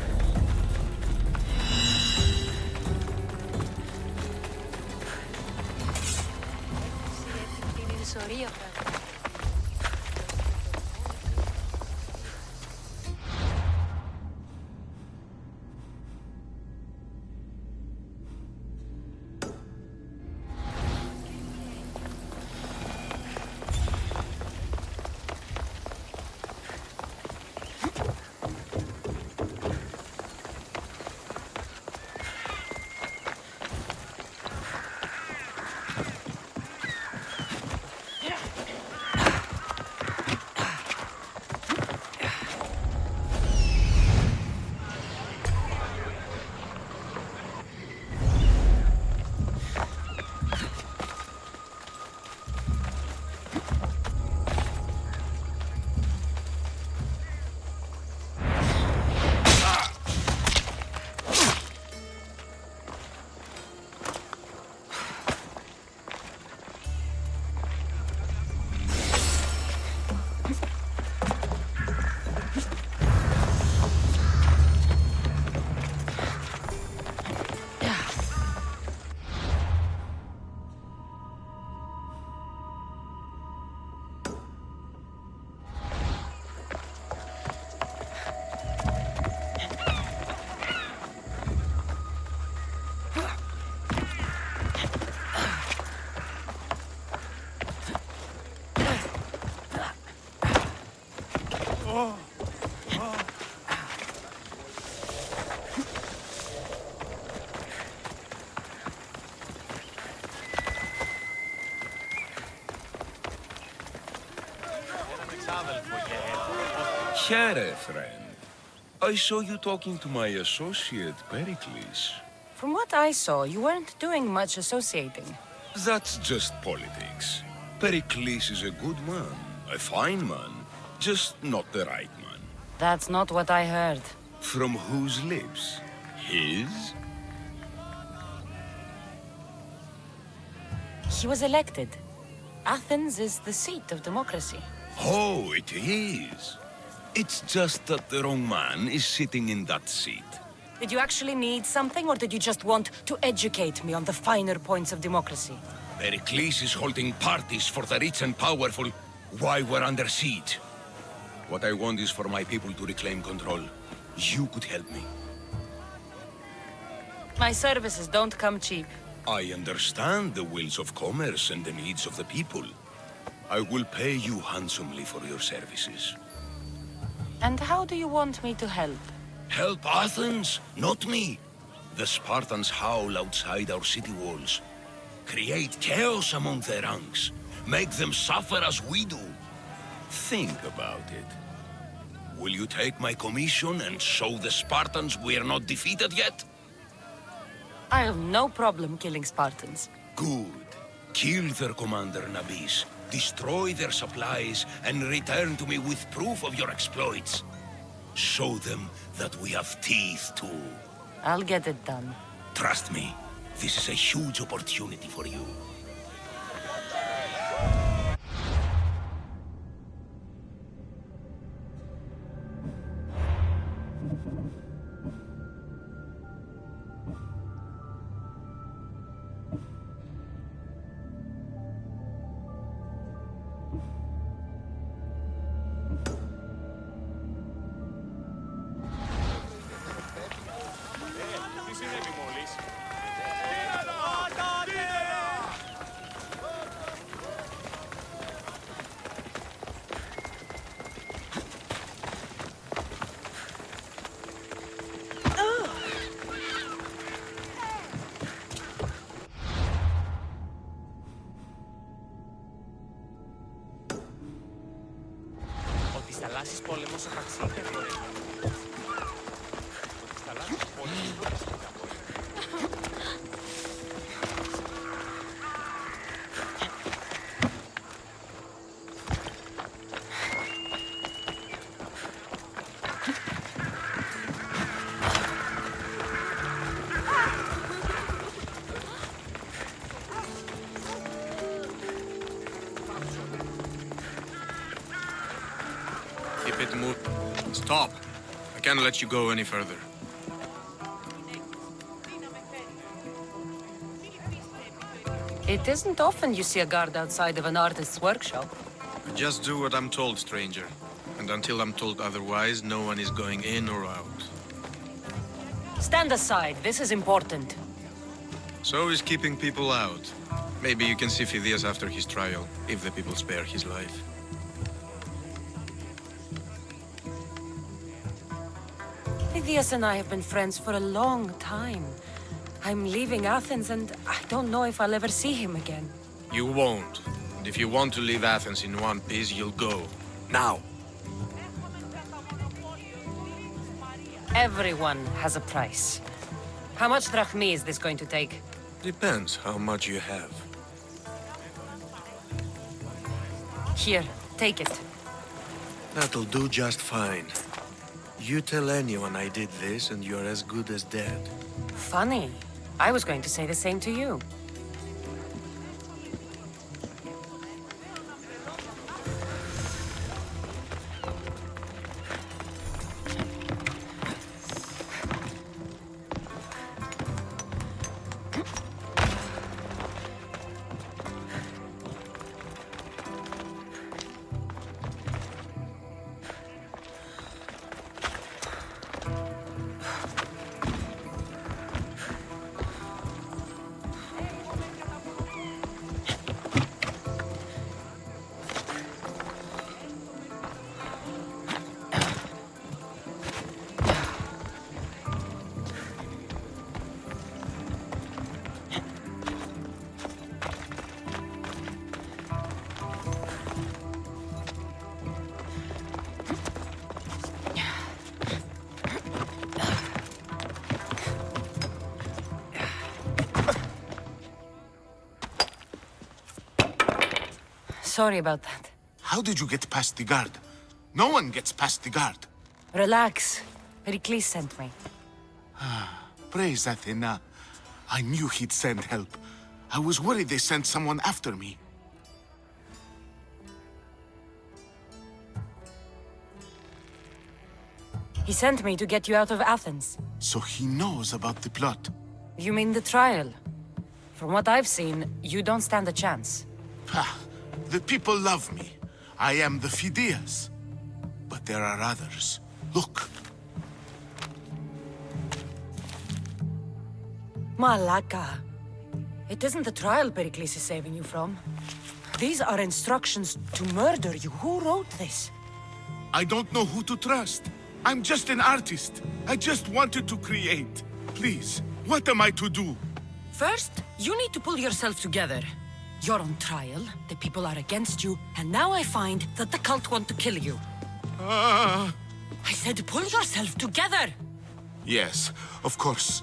Here, friend. I saw you talking to my associate, Pericles. From what I saw, you weren't doing much associating. That's just politics. Pericles is a good man, a fine man, just not the right man. That's not what I heard. From whose lips? His? He was elected. Athens is the seat of democracy. Oh, it is. It's just that the wrong man is sitting in that seat. Did you actually need something, or did you just want to educate me on the finer points of democracy? Pericles is holding parties for the rich and powerful while we're under siege. What I want is for my people to reclaim control. You could help me. My services don't come cheap. I understand the wills of commerce and the needs of the people. I will pay you handsomely for your services. And how do you want me to help? Help Athens, not me. The Spartans howl outside our city walls. Create chaos among their ranks. Make them suffer as we do. Think about it. Will you take my commission and show the Spartans we are not defeated yet? I have no problem killing Spartans. Good. Kill their commander, Nabis. Destroy their supplies and return to me with proof of your exploits. Show them that we have teeth too. I'll get it done. Trust me, this is a huge opportunity for you. βάσεις πόλεμο στο ταξίδι και ωραία. Ότι στα λάθη πόλεμο βασικά Keep it moving. Stop! I can't let you go any further. It isn't often you see a guard outside of an artist's workshop. Just do what I'm told, stranger. And until I'm told otherwise, no one is going in or out. Stand aside, this is important. So is keeping people out. Maybe you can see Phidias after his trial, if the people spare his life. Phidias and I have been friends for a long time. I'm leaving Athens and I don't know if I'll ever see him again. You won't. And if you want to leave Athens in one piece, you'll go. Now! Everyone has a price. How much drachmi is this going to take? Depends how much you have. Here, take it. That'll do just fine. You tell anyone I did this and you're as good as dead. Funny. I was going to say the same to you. Sorry about that. How did you get past the guard? No one gets past the guard. Relax. Pericles sent me. Praise Athena. I knew he'd send help. I was worried they sent someone after me. He sent me to get you out of Athens. So he knows about the plot. You mean the trial? From what I've seen, you don't stand a chance. Ha! The people love me. I am the Phidias. But there are others. Look. Malaka. It isn't the trial Pericles is saving you from. These are instructions to murder you. Who wrote this? I don't know who to trust. I'm just an artist. I just wanted to create. Please, what am I to do? First, you need to pull yourself together. You're on trial, the people are against you, and now I find that the cult want to kill you. I said pull yourself together! Yes, of course.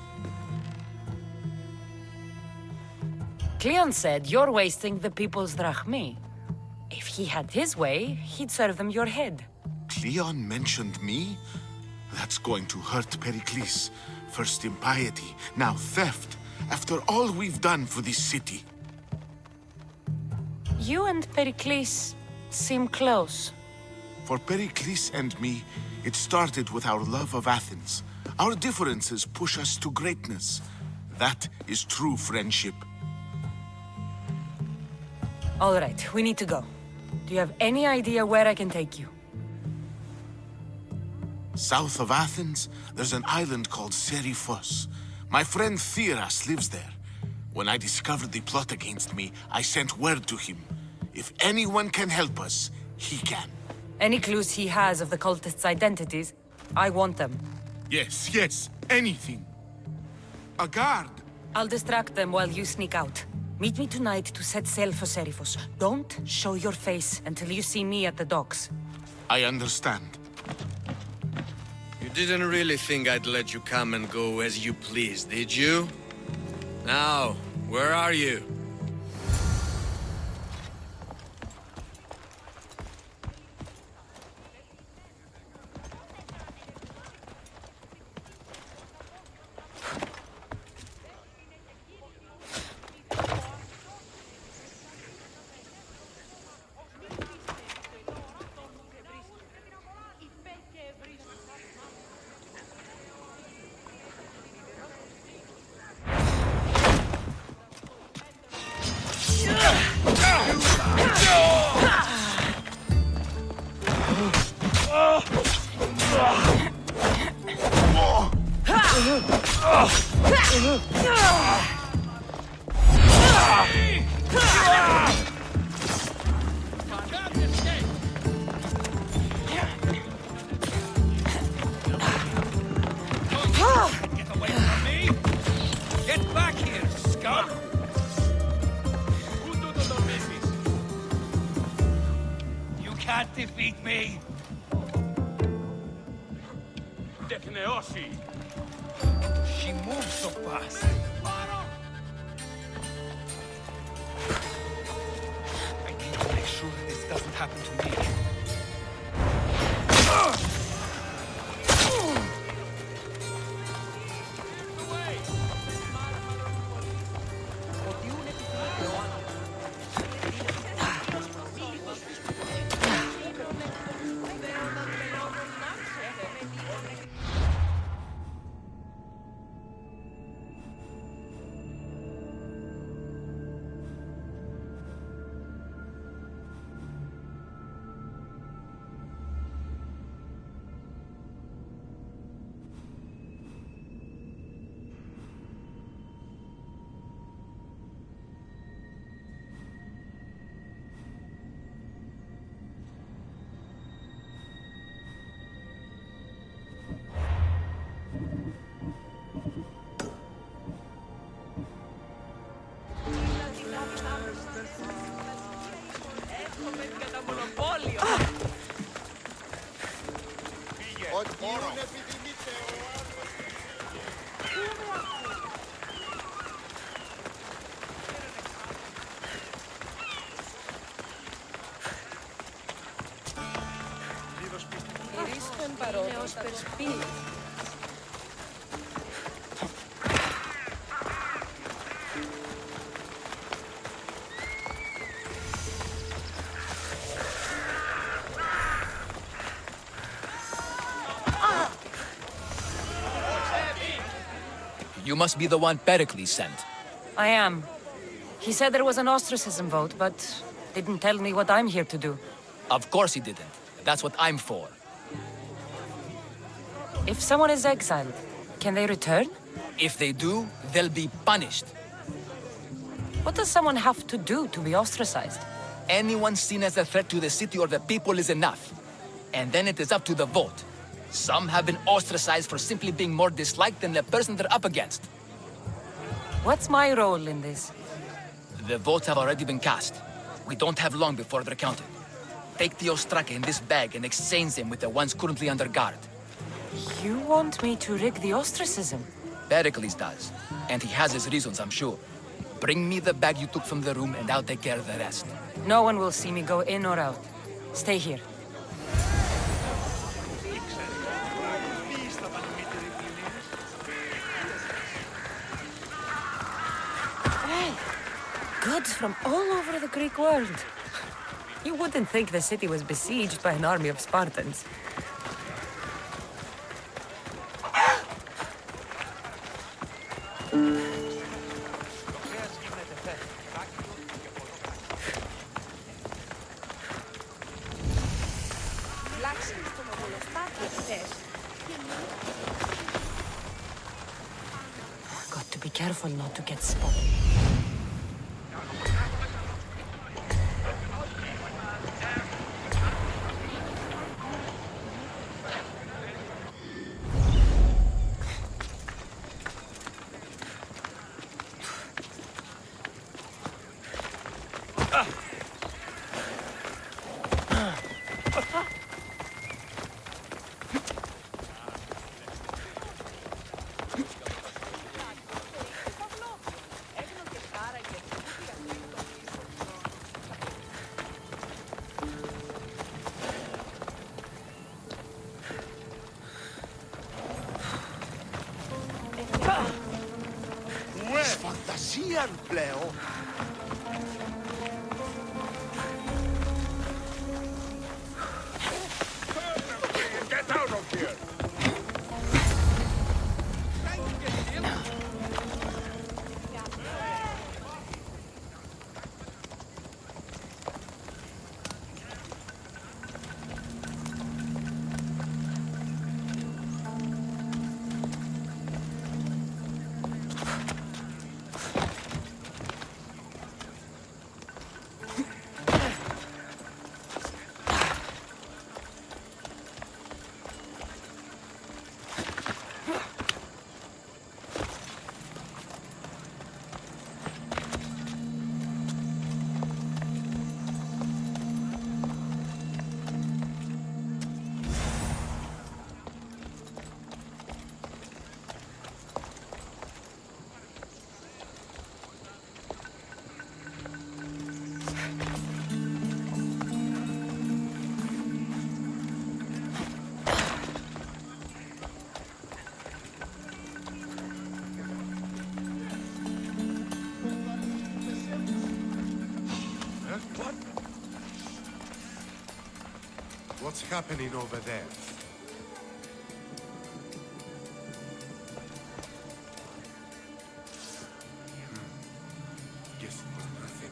Cleon said you're wasting the people's drachmi. If he had his way, he'd serve them your head. Cleon mentioned me? That's going to hurt Pericles. First impiety, now theft. After all we've done for this city. You and Pericles seem close. For Pericles and me, it started with our love of Athens. Our differences push us to greatness. That is true friendship. All right, we need to go. Do you have any idea where I can take you? South of Athens, there's an island called Seriphos. My friend Theras lives there. When I discovered the plot against me, I sent word to him. If anyone can help us, he can. Any clues he has of the cultists' identities? I want them. Yes, yes, anything. A guard. I'll distract them while you sneak out. Meet me tonight to set sail for Seriphos. Don't show your face until you see me at the docks. I understand. You didn't really think I'd let you come and go as you please, did you? Now, where are you? Defeat me! She moves so fast. I need to make sure this doesn't happen to me. You must be the one Pericles sent. I am. He said there was an ostracism vote, but didn't tell me what I'm here to do. Of course he didn't. That's what I'm for. If someone is exiled, can they return? If they do, they'll be punished. What does someone have to do to be ostracized? Anyone seen as a threat to the city or the people is enough. And then it is up to the vote. Some have been ostracized for simply being more disliked than the person they're up against. What's my role in this? The votes have already been cast. We don't have long before they're counted. Take the ostraka in this bag and exchange them with the ones currently under guard. You want me to rig the ostracism? Pericles does. And he has his reasons, I'm sure. Bring me the bag you took from the room and I'll take care of the rest. No one will see me go in or out. Stay here. Goods from all over the Greek world. You wouldn't think the city was besieged by an army of Spartans. Got to be careful not to get spotted. here, Pleo. Get out of here! What's happening over there? Guess it was nothing.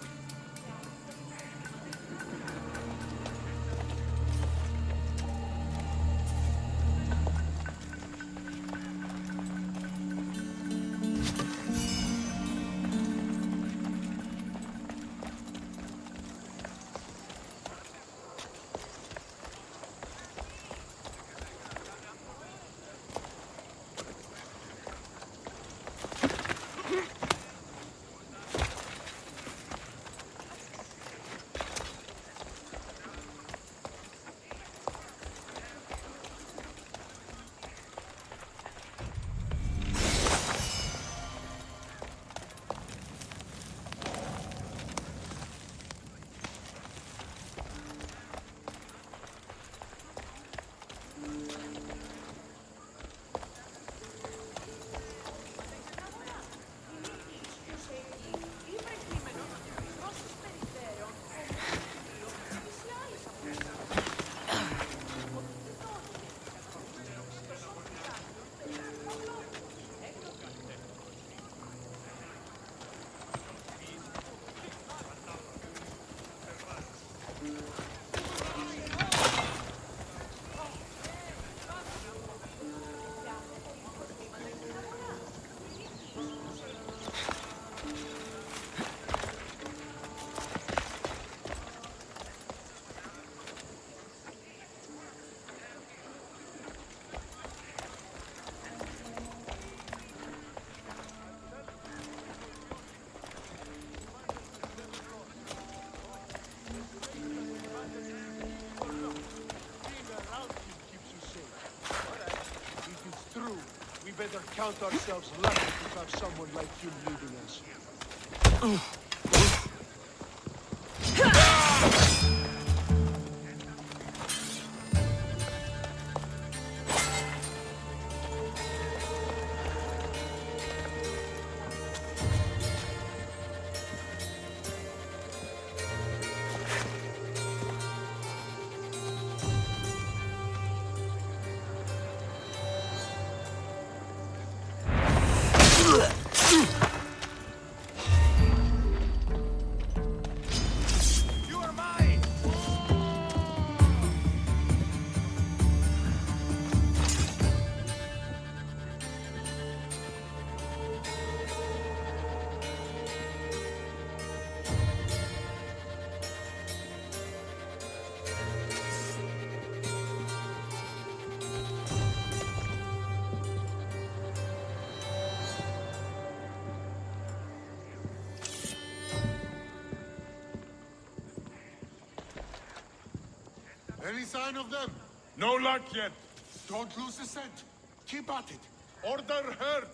We better count ourselves lucky to have someone like you leading us. Any sign of them? No luck yet. Don't lose the scent. Keep at it. Order heard.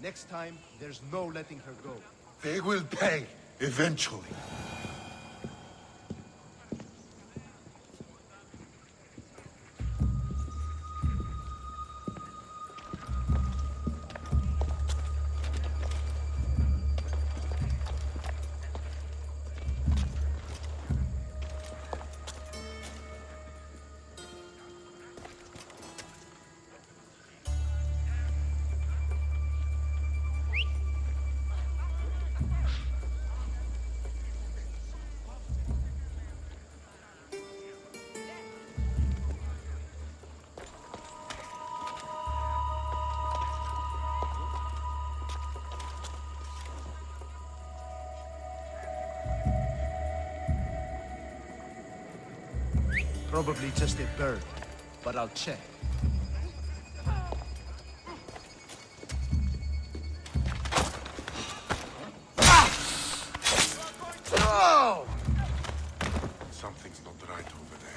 Next time, there's no letting her go. They will pay, eventually. Probably just a bird, but I'll check. Oh! Something's not right over there.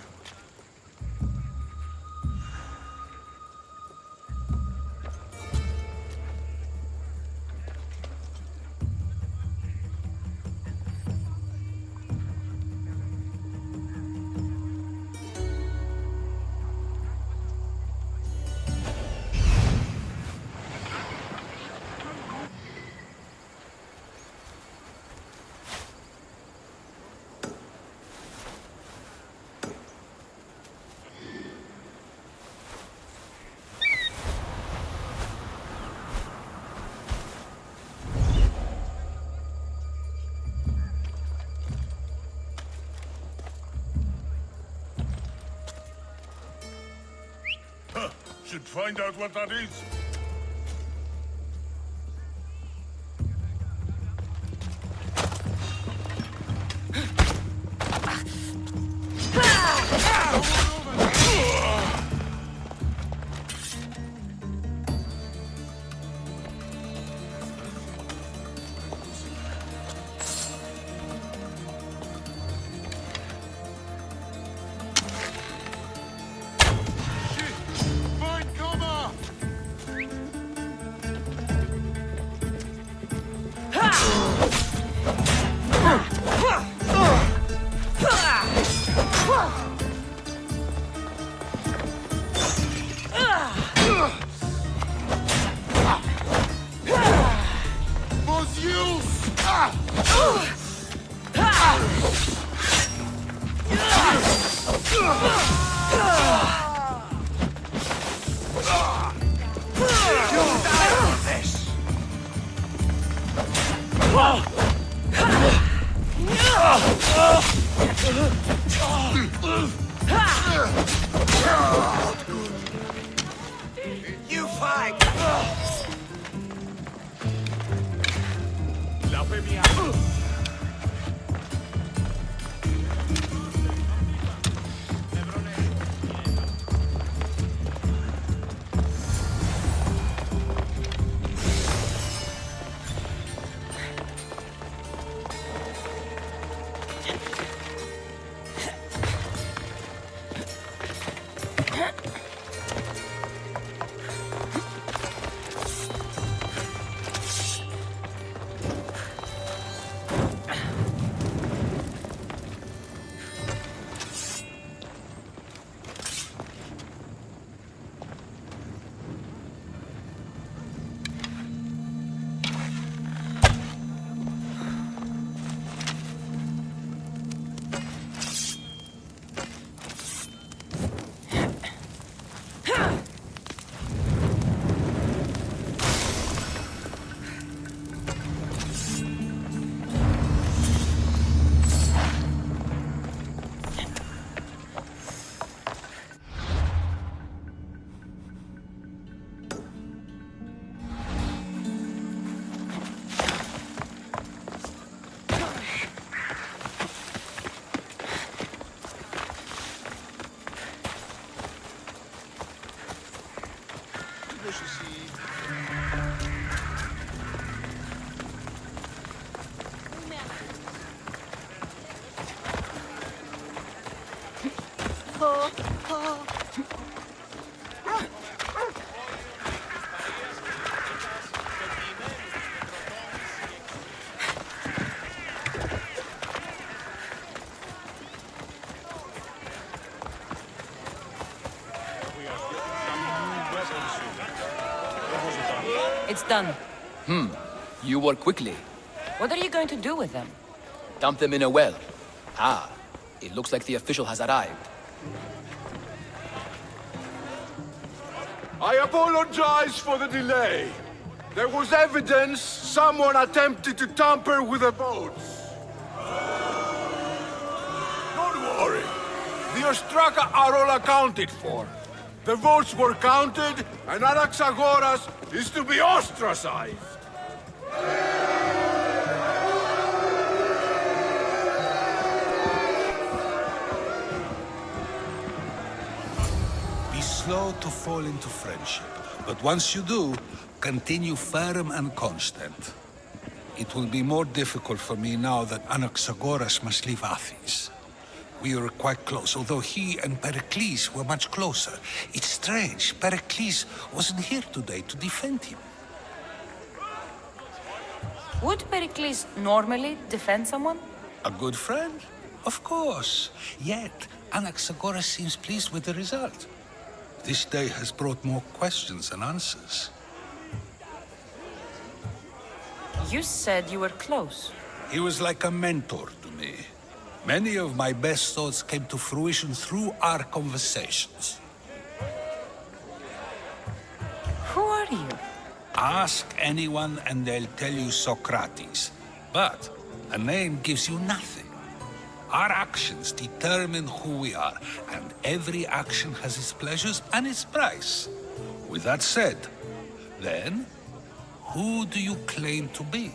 Should find out what that is. You fight! It's done. You work quickly. What are you going to do with them? Dump them in a well. Ah, it looks like the official has arrived. I apologize for the delay. There was evidence someone attempted to tamper with the votes. Don't worry. The Ostraka are all accounted for. The votes were counted, and Anaxagoras is to be ostracized. slow to fall into friendship. But once you do, continue firm and constant. It will be more difficult for me now that Anaxagoras must leave Athens. We were quite close, although he and Pericles were much closer. It's strange, Pericles wasn't here today to defend him. Would Pericles normally defend someone? A good friend? Of course. Yet, Anaxagoras seems pleased with the result. This day has brought more questions than answers. You said you were close. He was like a mentor to me. Many of my best thoughts came to fruition through our conversations. Who are you? Ask anyone and they'll tell you Socrates. But a name gives you nothing. Our actions determine who we are, and every action has its pleasures and its price. With that said, then, who do you claim to be?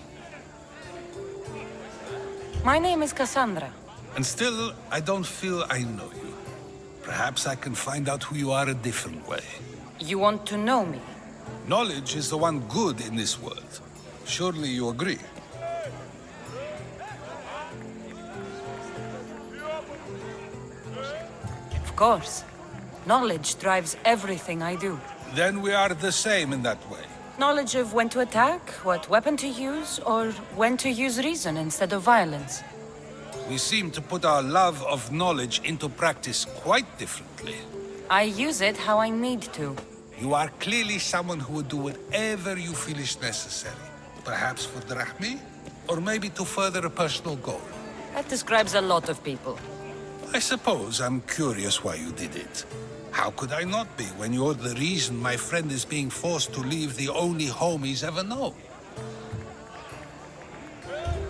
My name is Cassandra. And still, I don't feel I know you. Perhaps I can find out who you are a different way. You want to know me? Knowledge is the one good in this world. Surely you agree? Of course. Knowledge drives everything I do. Then we are the same in that way. Knowledge of when to attack, what weapon to use, or when to use reason instead of violence. We seem to put our love of knowledge into practice quite differently. I use it how I need to. You are clearly someone who would do whatever you feel is necessary. Perhaps for drachmi, or maybe to further a personal goal. That describes a lot of people. I suppose I'm curious why you did it. How could I not be when you're the reason my friend is being forced to leave the only home he's ever known?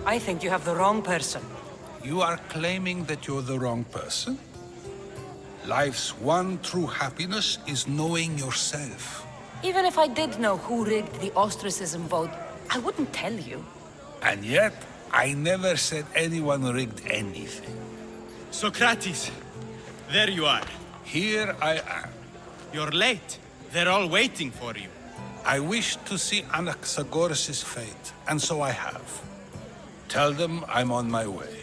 I think you have the wrong person. You are claiming that you're the wrong person? Life's one true happiness is knowing yourself. Even if I did know who rigged the ostracism vote, I wouldn't tell you. And yet, I never said anyone rigged anything. Socrates, there you are. Here I am. You're late. They're all waiting for you. I wish to see Anaxagoras' fate, and so I have. Tell them I'm on my way.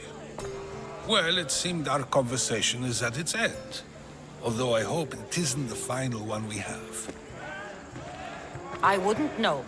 Well, it seemed our conversation is at its end. Although I hope it isn't the final one we have. I wouldn't know.